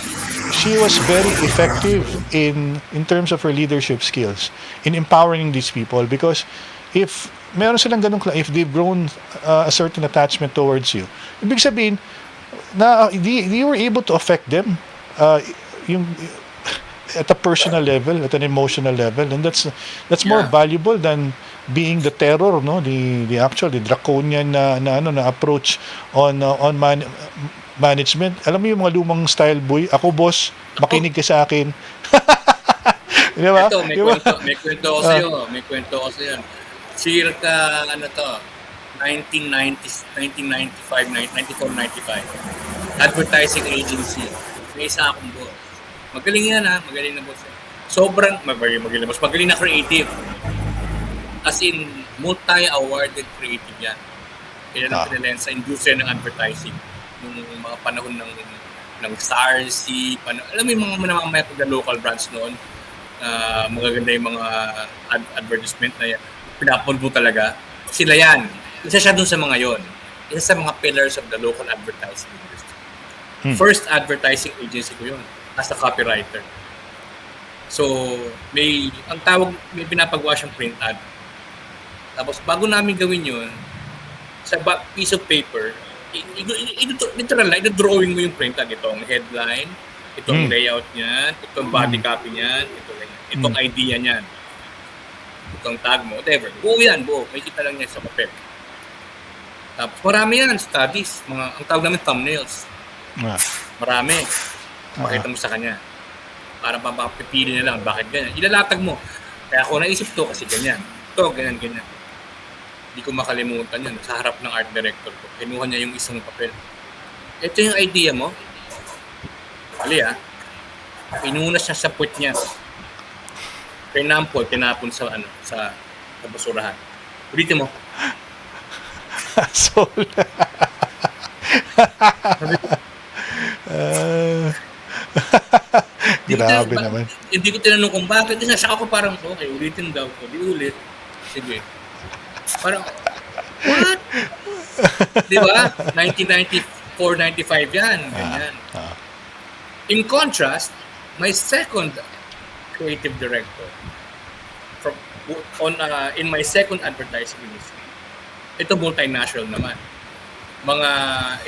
she was very effective in terms of her leadership skills in empowering these people, because if meron silang ganun, if they've grown a certain attachment towards you, ibig sabihin na you were able to affect them at a personal level, at an emotional level, and that's more valuable than being the terror, the actual draconian na approach on management. Alam mo yung mga lumang style, boy, ako boss, makinig ka sa akin. Di ba? Ito, may kwento ko sa'yo. Circa 1995, 94, 95. Advertising agency. May isa akong boss. Magaling yan magaling na boss. Sobrang magaling na boss. Magaling na creative. As in, multi-awarded creative yan. Kaya lang pinalayan sa industriya ng advertising. Yung mga panahon ng SARS, alam mo yung mga namamaya na local brands noon, magaganda yung mga advertisement na yan. Pinapulbo talaga. Sila yan. Isa siya dun sa mga yon. Isa sa mga pillars of the local advertising industry. First advertising agency ko yun as a copywriter. So, may pinapagawa siyang print ad. Tapos, bago namin gawin yun, sa piece of paper, literal lang, drawing mo yung printan. Itong headline, itong layout niyan, itong body copy niyan, itong idea niyan, itong tag mo, whatever. Buo yan, buo. May kita lang yan sa papel. Tapos marami yan, studies. Ang tawag namin thumbnails. Marami. Makita mo sa kanya. Para mapapipili na lang, bakit ganyan. Ilalatag mo. Kaya ako naisip to kasi ganyan. Ito, ganyan. Hindi ko makalimutan yun. Sa harap ng art director ko. Kinuha niya yung isang papel. Ito yung idea mo. Mali Pinunas niya sa puwet niya. Pinampol, tinapon sa basurahan. Ulitin mo. Asshole. Grabe naman. Hindi ko tinanong kung bakit. Kasi saka ko parang, okay, ulitin daw ko. Di ulit. Sige. Parang, what? Di ba? 1994-95 yan. Ganyan. In contrast, my second creative director in my second advertising industry, ito multinational naman. Mga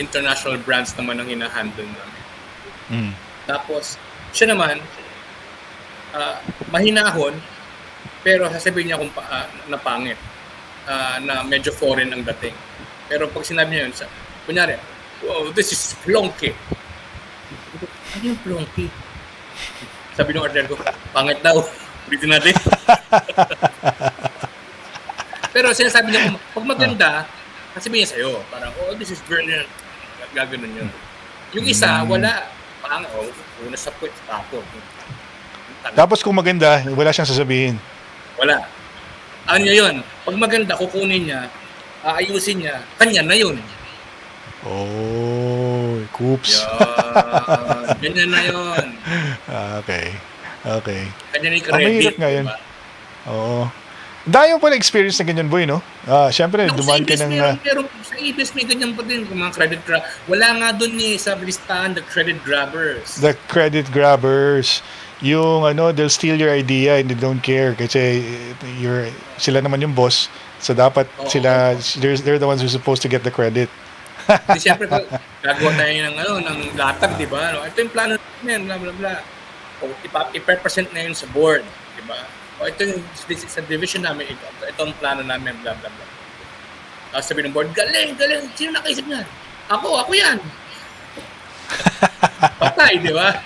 international brands naman ang hinahandle namin. Tapos, siya naman, mahinahon, pero sasabihin niya kung na pangit, na medyo foreign ang dating. Pero pag sinabi niya yun, kunyari, wow, this is plonky. Ano yung plonky? Sabi ng order ko, pangit daw. Ulitin natin. Pero sinasabi niya, pag maganda, sasabihin niya sa'yo, parang, oh, this is brilliant. Gaganon yun. Yung isa, wala. Una sa puwet, tapo. Tapos kung maganda, wala siyang sasabihin. Wala. Ano yun? Pag maganda, kukunin niya, aayusin niya, kanya na yun. Oh, coops. Ganyan na yun. Okay. Kanya na yung credit. Mahirap nga yun. Diba? Oo. Dahil pala experience na ganyan, boy, no? Siyempre, dumaan ka ng... Pero sa ABS may ganyan pa din, mga credit grabbers. Wala nga doon sa listahan, the credit grabbers. The credit grabbers. Yung, they'll steal your idea and they don't care kasi sila naman yung boss. So, dapat they're the ones who're supposed to get the credit. Kasi siyempre, gagawa tayo ng latag, di ba? Ito yung plano namin, blah, blah, blah. O, ipe-present na yun sa board, di ba? O, ito yung sa division namin, ito ang plano namin, blah, blah, blah. Tapos sabi ng board, galing, sino nakaisip niyan? Ako yan. Patay, di ba?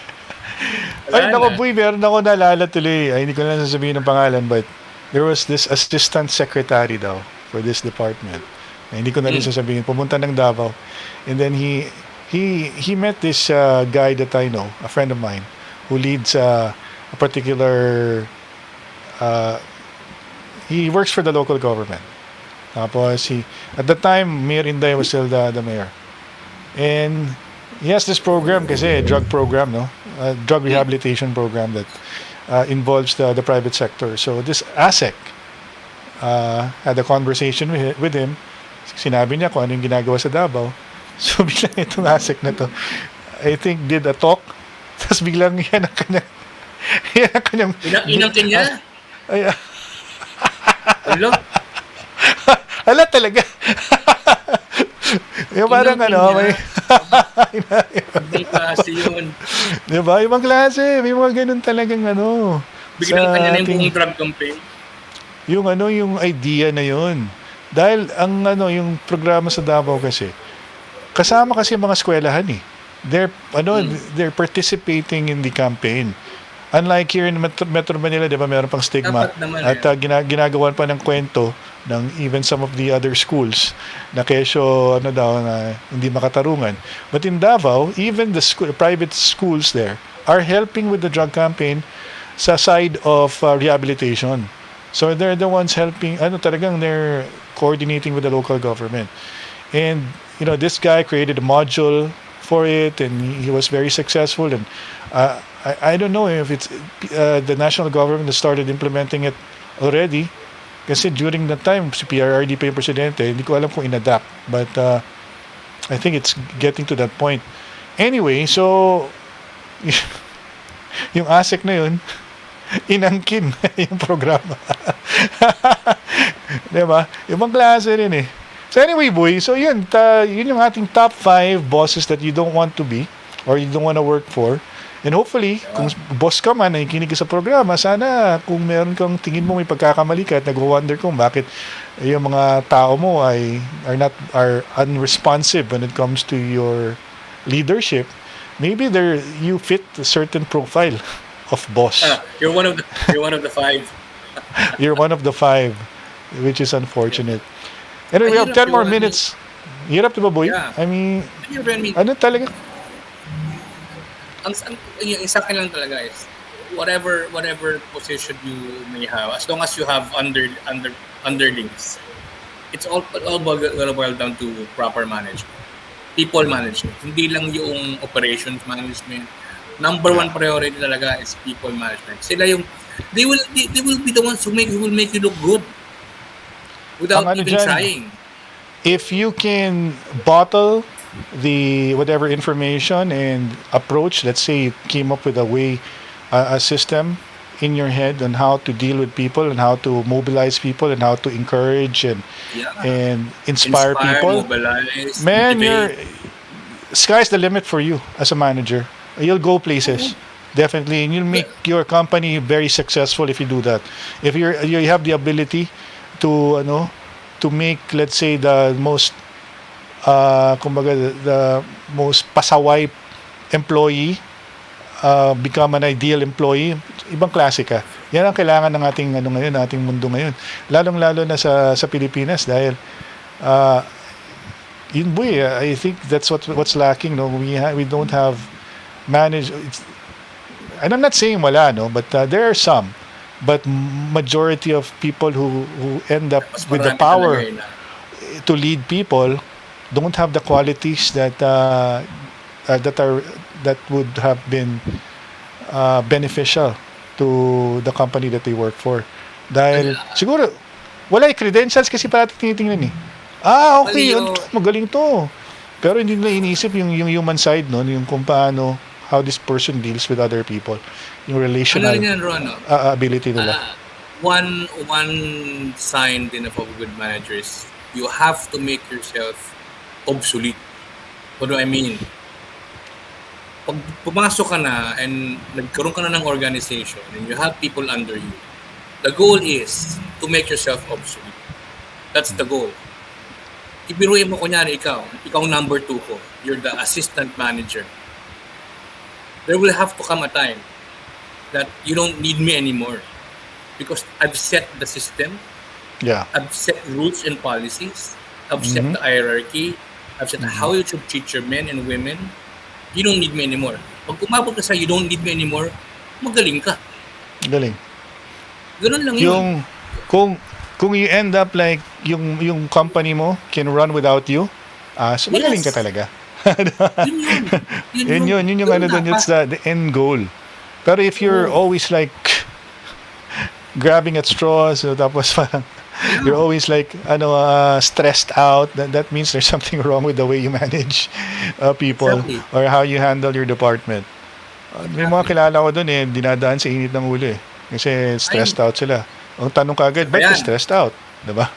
Ay, naku, boy, meron ako naalala tuloy. Ay, hindi ko na sasabihin ng pangalan, but there was this assistant secretary daw for this department. Ay, hindi ko na rin sasabihin. Pumunta ng Davao. And then he met this guy that I know, a friend of mine, who leads a particular... he works for the local government. Tapos, at the time, Mayor Inday was still the mayor. And he has this program kasi, drug program, no? Drug rehabilitation program that involves the private sector. So, this ASEC had a conversation with him. Sinabi niya kung ano yung ginagawa sa Davao. So, biglang itong ASEC na to, I think, did a talk. Tapos biglang yan ang kanyang... Inangkin niya? Ay, Hello? Hala talaga. Yung parang may... Ibang klase yun. Diba? Ibang klase. May mga ganun talagang Biglang kanya na yung buong drug campaign. Yung idea na yun. Dahil yung programa sa Davao kasi, kasama kasi mga eskwelahan eh. They're participating in the campaign. Unlike here in Metro Manila, di ba, meron pang stigma. At ginagawan pa ng kwento ng even some of the other schools na kesyo, na hindi makatarungan. But in Davao, even the private schools there are helping with the drug campaign sa side of rehabilitation. So they're the ones helping, talagang they're coordinating with the local government. And, this guy created a module for it and he was very successful. And I don't know if it's the national government has started implementing it already. Kasi during that time, si PRRD pa yung presidente, hindi ko alam kung in-adapt. But I think it's getting to that point. Anyway, so yung ASEC na yun, inangkin yung programa. Diba? Ibang klase rin eh. So anyway, boy, so yun, yun yung ating top 5 bosses that you don't want to be or you don't want to work for. And hopefully, kung boss ka man, nakikinig ka sa programa, sana kung meron kang tingin mo may pagkakamali ka at nag-wonder kung bakit yung mga tao mo are unresponsive when it comes to your leadership, maybe you fit a certain profile of boss. You're one of the 5. You're one of the 5, which is unfortunate. Anyway, we have 10 more minutes. Hirap diba, boy? Yeah. I mean, Mahirap. ano talaga? Yung sa akin lang talaga is whatever position you may have, as long as you have underlings, it's all gonna boil down to proper management, people management. Hindi lang yung operations management. Number one priority talaga is people management. Sila yung they will be the ones who will make you look good without even trying. If you can bottle the whatever information and approach, let's say you came up with a system in your head on how to deal with people and how to mobilize people and how to encourage and inspire people, mobilize, man, motivate. Sky's the limit for you as a manager. You'll go places. Definitely, and you'll make your company very successful if you do that. If you have the ability to make, let's say, the most the most pasaway employee become an ideal employee, ibang klase ka. Yan ang kailangan ng ating mundo ngayon. Lalong-lalo na sa Pilipinas dahil yun boy, I think that's what's lacking, no. We don't have and I'm not saying wala, no, but there are some, but majority of people who end up with the power to lead people don't have the qualities that would have been beneficial to the company that they work for. Dahil siguro wala credentials kasi parati tinitingnan eh. Okay, magaling to. Pero hindi nila iniisip yung human side, no, yung kung paano how this person deals with other people, yung relational ability nila. One sign din of a good manager is you have to make yourself obsolete. What do I mean? Pag pumasok ka na and nagkaroon ka na ng organization and you have people under you, the goal is to make yourself obsolete. That's the goal. Ibiruin mo kunyari ikaw number 2 ko, you're the assistant manager. There will have to come a time that you don't need me anymore because I've set the system. Yeah. I've set rules and policies. I've set the hierarchy. I've said how you should treat your men and women. You don't need me anymore. Pag umabot ka sa you don't need me anymore, magaling ka. Galing. Ganun lang yun. Kung you end up like yung company mo can run without you, so magaling ka talaga. Yun yung ano doon, it's the end goal. Pero if you're always like grabbing at straws, tapos parang you're always like stressed out, that means there's something wrong with the way you manage people or how you handle your department. May mga kilala ko doon dinadaan sa init ng ulo kasi stressed out sila. Ang tanong kagad, ba't ka stressed out? Diba?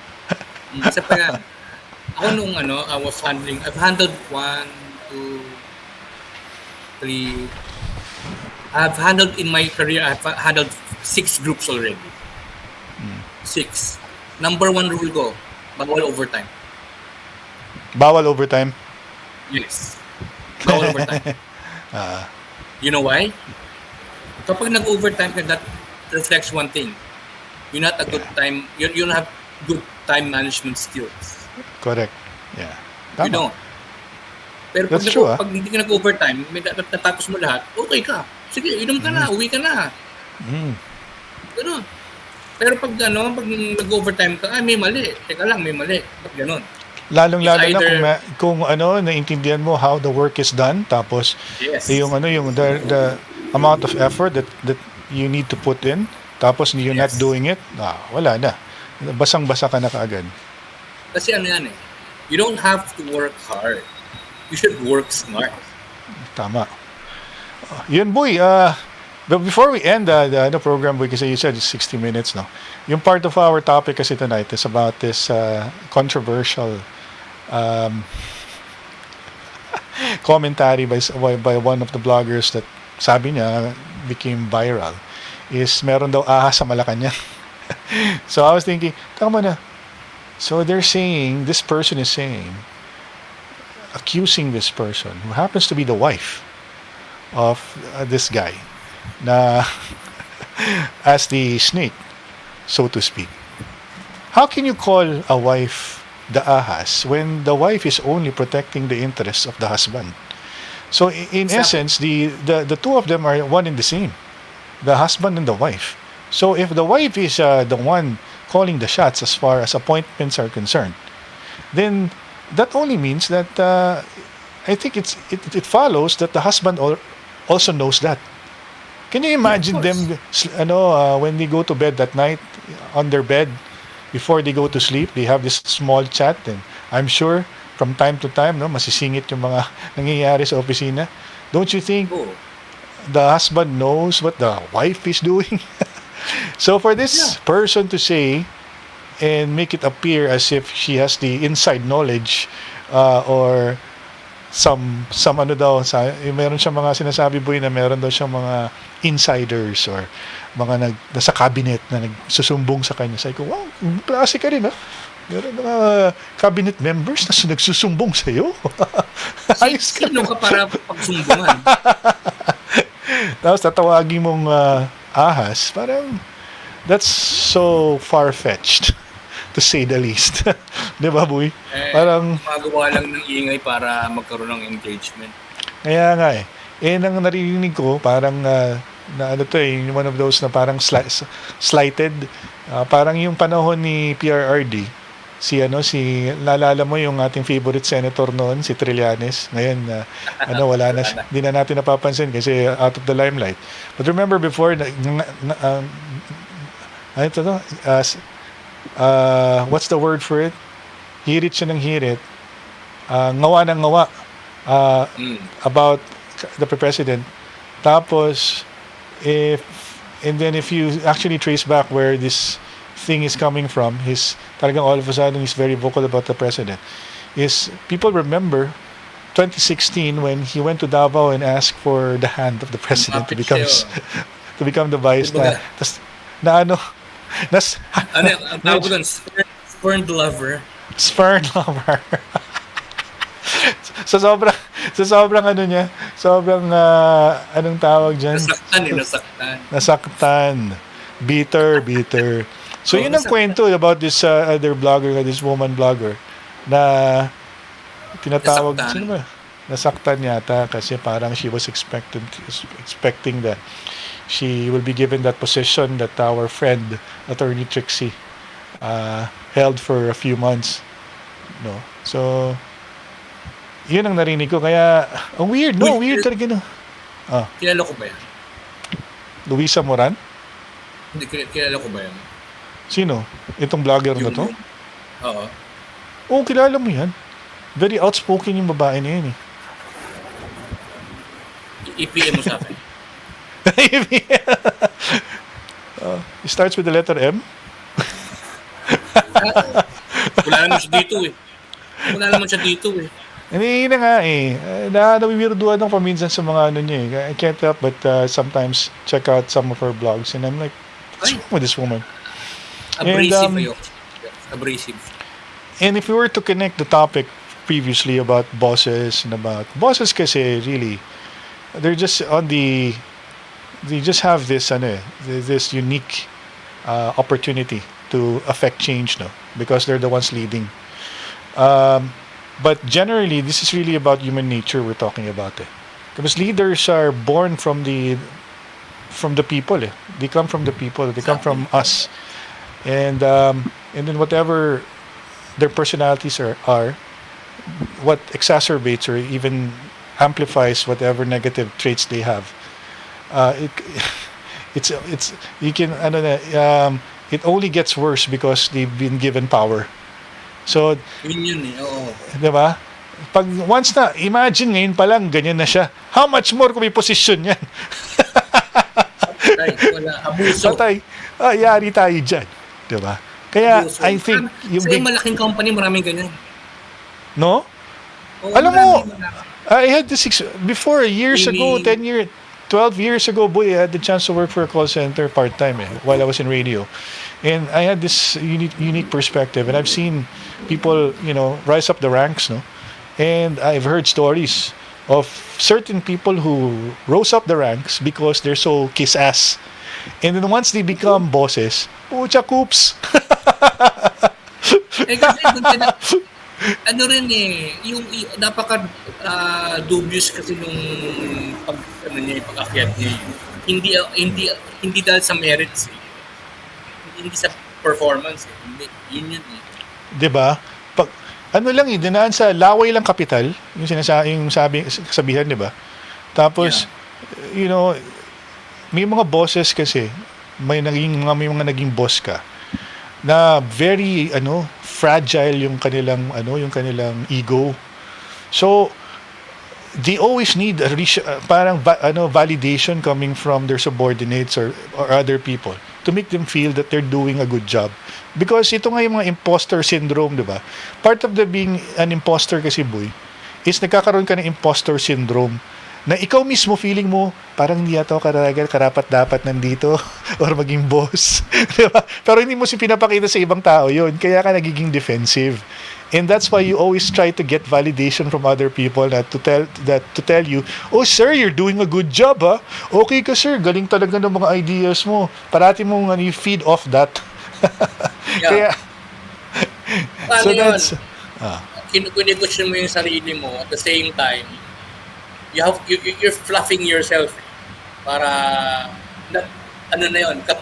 Isa pa yan. Ako nung I've handled 1, 2, 3. I've handled in my career, I've handled 6 groups already. 6. Number 1 rule ko, bawal overtime. Bawal overtime? Yes. Bawal overtime. You know why? Kapag nag-overtime ka, that reflects one thing. You don't have good time management skills. Correct. Yeah. Tama. You don't. Pero pag hindi ka nag-overtime, natapos mo lahat, okay ka. Sige, inom ka na, uwi ka na. Ganun. Pero pag nag-overtime ka, may mali. Teka lang, may mali. Pag ganun. Lalong-lalo na kung naintindihan mo how the work is done, tapos yung the amount of effort that you need to put in, tapos you're not doing it, wala na. Basang-basa ka na kaagad. Kasi yan you don't have to work hard. You should work smart. Tama. Yun, boy. But before we end the program, boy, kasi you said it's 60 minutes, no? Yung part of our topic kasi tonight is about this controversial um, commentary by one of the bloggers that sabi niya became viral is meron daw ahas sa Malacanang. So I was thinking, tama na. So they're saying, this person is saying, accusing this person who happens to be the wife of this guy na as the snake, so to speak. How can you call a wife the ahas when the wife is only protecting the interests of the husband? So in essence, the two of them are one and the same, the husband and the wife. So if the wife is the one calling the shots as far as appointments are concerned, then that only means that I think it follows that the husband also knows that. Can you imagine them, when they go to bed that night, on their bed, before they go to sleep, they have this small chat, and I'm sure from time to time, no, masisingit yung mga nangyayari sa opisina. Don't you think the husband knows what the wife is doing? So for this person to say and make it appear as if she has the inside knowledge, or some ano daw, meron siyang mga sinasabi, boy, na meron daw siyang mga insiders or mga nasa cabinet na nagsusumbong sa kanya. Sabi ko, wow, klase ka rin, ha? Meron mga cabinet members na nagsusumbong sa'yo. Ayos ka. Sino ka para pagsumbungan? Tapos tatawagin mong ahas, parang that's so far-fetched, to say the least. Di ba, boy? Parang magawa lang ng ingay para magkaroon ng engagement. Kaya nga nang narinig ko, parang na ano to one of those na parang slighted. Parang yung panahon ni PRRD, naalala mo yung ating favorite senator noon, si Trillanes. Ngayon, wala na, hindi na natin napapansin kasi out of the limelight. But remember before, what's the word for it? Hirit siya ng hirit. Ngawa ng ngawa about the president. Tapos, if you actually trace back where this thing is coming from, talagang all of a sudden he's very vocal about the president. People remember 2016 when he went to Davao and asked for the hand of the president to become the vice na ang tawag doon, spurned lover. Spurned lover. So sobrang anong tawag dyan? Nasaktan. Bitter. So yun ang kwento about this other blogger, this woman blogger, na tinatawag, sino ba? Nasaktan yata kasi parang she was expecting that she will be given that position that our friend, Attorney Trixie, held for a few months. No? So, yun ang narinig ko. Kaya, ang weird, no? Weird talaga, no? Kilala ko ba yan? Luisa Moran? Hindi, kilala ko ba yan? Sino? Itong vlogger na to? Oo. Oo, kilala mo yan. Very outspoken yung babae na yun, eh. I-PM mo sa akin. It starts with the letter M? Wala naman siya dito eh. Hindi na nga nawibirduhan ako paminsan sa mga ano niya eh. I can't help but sometimes check out some of her blogs and I'm like, what's wrong with this woman? Abrasive. And if we were to connect the topic previously about bosses kasi really, they just have this this unique opportunity to affect change, no? Because they're the ones leading. But generally, this is really about human nature we're talking about. Because leaders are born from the people. They come from the people. They come from us. And then whatever their personalities are, what exacerbates or even amplifies whatever negative traits they have. It only gets worse because they've been given power. So, yun oo. Diba? Pag once na, imagine ngayon pa lang, ganyan na siya. How much more kung may posisyon yan? Wala, abuso. Patay. Yari tayo dyan. Diba? Kaya, abuso. I think... Sa malaking company, maraming ganyan. No? Oo, Alam mo, marami. I had this before, years ago, Meaning, 10 years, 12 years ago, boy, I had the chance to work for a call center part-time while I was in radio. And I had this unique perspective. And I've seen people, rise up the ranks, no? And I've heard stories of certain people who rose up the ranks because they're so kiss-ass. And then once they become bosses, pucha coops. kasi ano rin napaka dubious kasi nung pag-akyat niya. Hindi dahil sa merits. Hindi sa performance. Yun. 'Di ba? Pag ano lang dinaan sa laway lang kapital, yung sabihan, 'di ba? Tapos may mga bosses kasi may mga naging boss ka na very fragile yung kanilang ego. So they always need parang validation coming from their subordinates or other people to make them feel that they're doing a good job. Because ito nga yung mga imposter syndrome, 'di ba? Part of the being an imposter kasi, boy, is nagkakaroon ka ng imposter syndrome na ikaw mismo feeling mo parang hindi ato karapat-dapat nandito or maging boss. Diba? Pero hindi mo pinapakita sa ibang tao yun. Kaya ka nagiging defensive. And that's why you always try to get validation from other people to tell you, oh sir, you're doing a good job, ha? Okay ka sir, galing talaga ng mga ideas mo. Parati mong feed off that. Kaya, so that's... Kinegosyo mo yung sarili mo at the same time, you're fluffing yourself para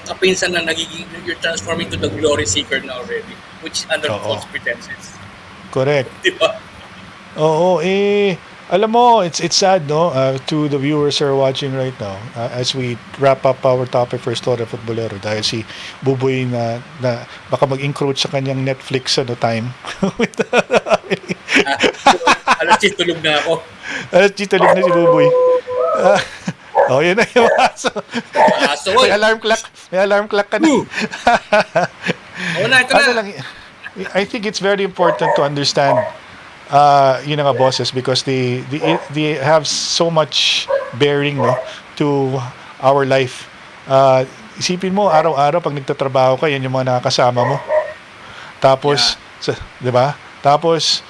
kapinsan na nagiging you're transforming to the glory seeker na already, which under false pretenses. Correct. Diba? Oo, alam mo, it's sad, no, to the viewers who are watching right now, as we wrap up our topic for Story Futbolero, dahil si Buboy na baka mag-encroach sa kanyang Netflix time. Alas 10 tulog na ako. Alas 10 tulog na si Buboy. Yun na yung aso. May alarm clock ka na. Ito na. I think it's very important to understand bosses because they have so much bearing, no, to our life. Isipin mo, araw-araw pag nagtatrabaho ka, yan yung mga nakakasama mo. Tapos, 'di ba? Tapos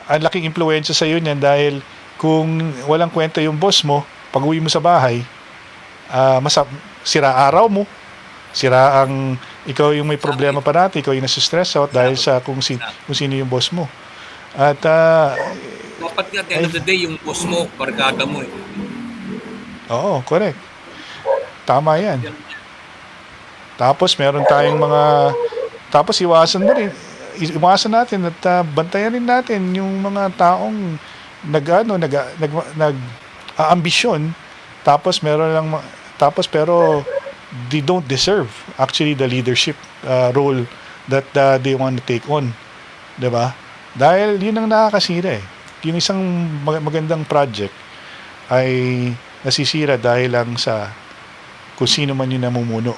ang laking impluwensya sa iyo niyan dahil kung walang kwenta yung boss mo, pag-uwi mo sa bahay, sira araw mo. Sira ang ikaw yung may problema parati, ikaw yung nasa-stress out dahil sa kung sino yung boss mo. At dapat nga at the end of the day yung boss mo, barkada mo eh. Oo, correct. Tama 'yan. Tapos meron tayong tapos iwasan natin at bantayan rin natin yung mga taong nag-ambisyon tapos pero they don't deserve actually the leadership role that they want to take on, 'di ba? Dahil yun ang nakakasira yung isang magandang project ay nasisira dahil lang sa kung sino man yung namumuno.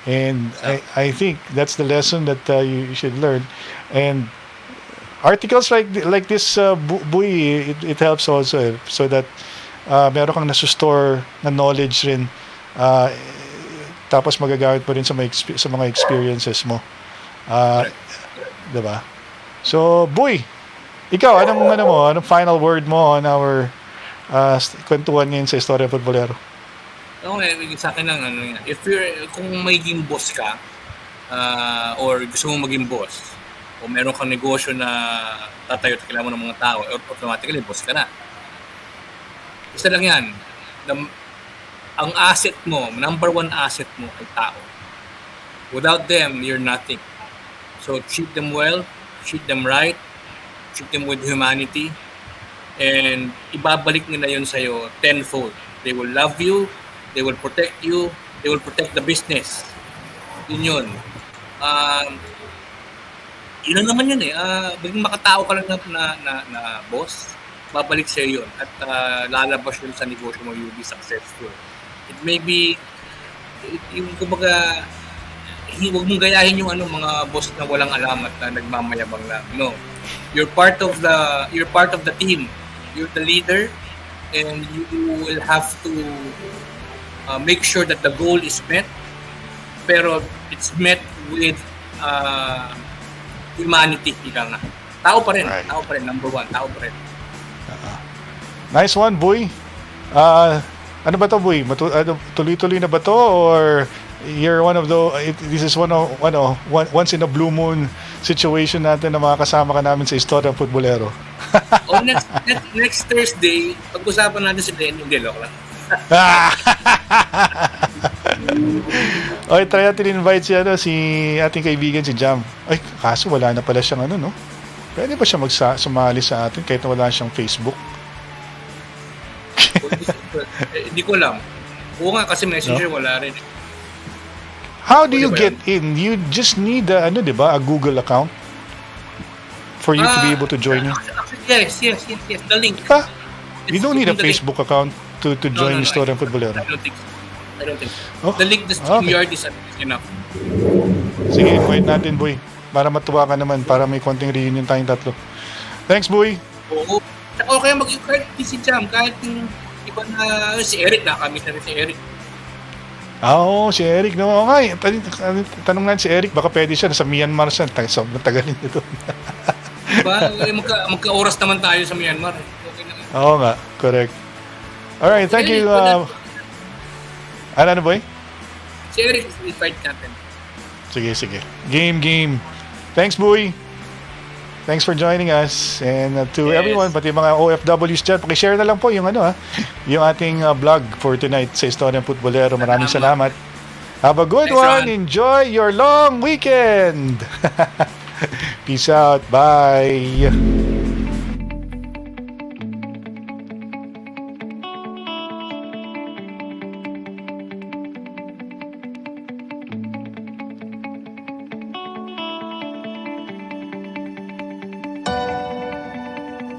And I think that's the lesson that you should learn. And articles like this, Buy, it helps also so that meron kang nasustore na knowledge rin. Tapos magagamit mo rin sa mga experiences mo. Diba? So, Buy, ikaw, anong final word mo on our kwentuhan ngayon sa Istorya Futbolero? Sa akin lang, kung magiging boss ka, or gusto mong maging boss, o meron kang negosyo na tatayo at kailangan mo ng mga tao, automatically boss ka na. Isa lang yan. Ang asset mo, number one asset mo ay tao. Without them, you're nothing. So treat them well, treat them right, treat them with humanity, and ibabalik nila yun sa'yo tenfold. They will love you, they will protect you, they will protect the business. Yun. Yun naman yun maging makatao ka lang na boss, babalik sa'yo yun at lalabas yun sa negosyo mo, you'll be successful. It may be yung kumbaga huwag mong gayahin yung mga boss na walang alamat na nagmamayabang lang. No. You're part of the team. You're the leader, and you will have to make sure that the goal is met, pero it's met with humanity, ika nga. Tao pa rin, Right. tao pa rin, number one, tao pa rin. Nice one, boy. Ano ba to, boy? Tuloy-tuloy na ba to, or you're one of the this is once in a blue moon situation natin na makakasama ka namin sa Istorya ng Futbolero? Next Thursday, pag-usapan natin si Lenny Gelok lang. Okay, try natin invite si ating kaibigan si Jam. Ay, kaso wala na pala siyang no? Pwede ba siya sumali sa atin kahit na wala siyang Facebook? Hindi ko alam. Oo nga, kasi messenger wala rin. How do you get in? You just need a Google account for you to be able to join in. Yes. The link. You don't need a Facebook account to join No, Istorya ng Futbolero. I don't think so. The link, the StreamYard is enough. Sige, invite natin, boy. Para matuwa ka naman, para may konting reunion tayong tatlo. Thanks, boy. Oo. O kaya mag-invite si Jam, kahit yung iba na, si Eric, nakamiss na rin si Eric. Si Eric. No, okay. Tanong nga si Eric, baka pwede siya. Nasa Myanmar siya. Matagalin ito. Diba? Magka-oras naman tayo sa Myanmar. Okay na. Oo nga, correct. Alright, thank you. Ano, boy? Si Eric, invite natin. Sige. Game. Thanks, boy. Thanks for joining us. And to everyone, pati mga OFWs dyan, pakishare na lang po yung yung ating vlog for tonight sa Istorya ng Futbolero. Maraming salamat. Have a good one. Ron. Enjoy your long weekend. Peace out. Bye.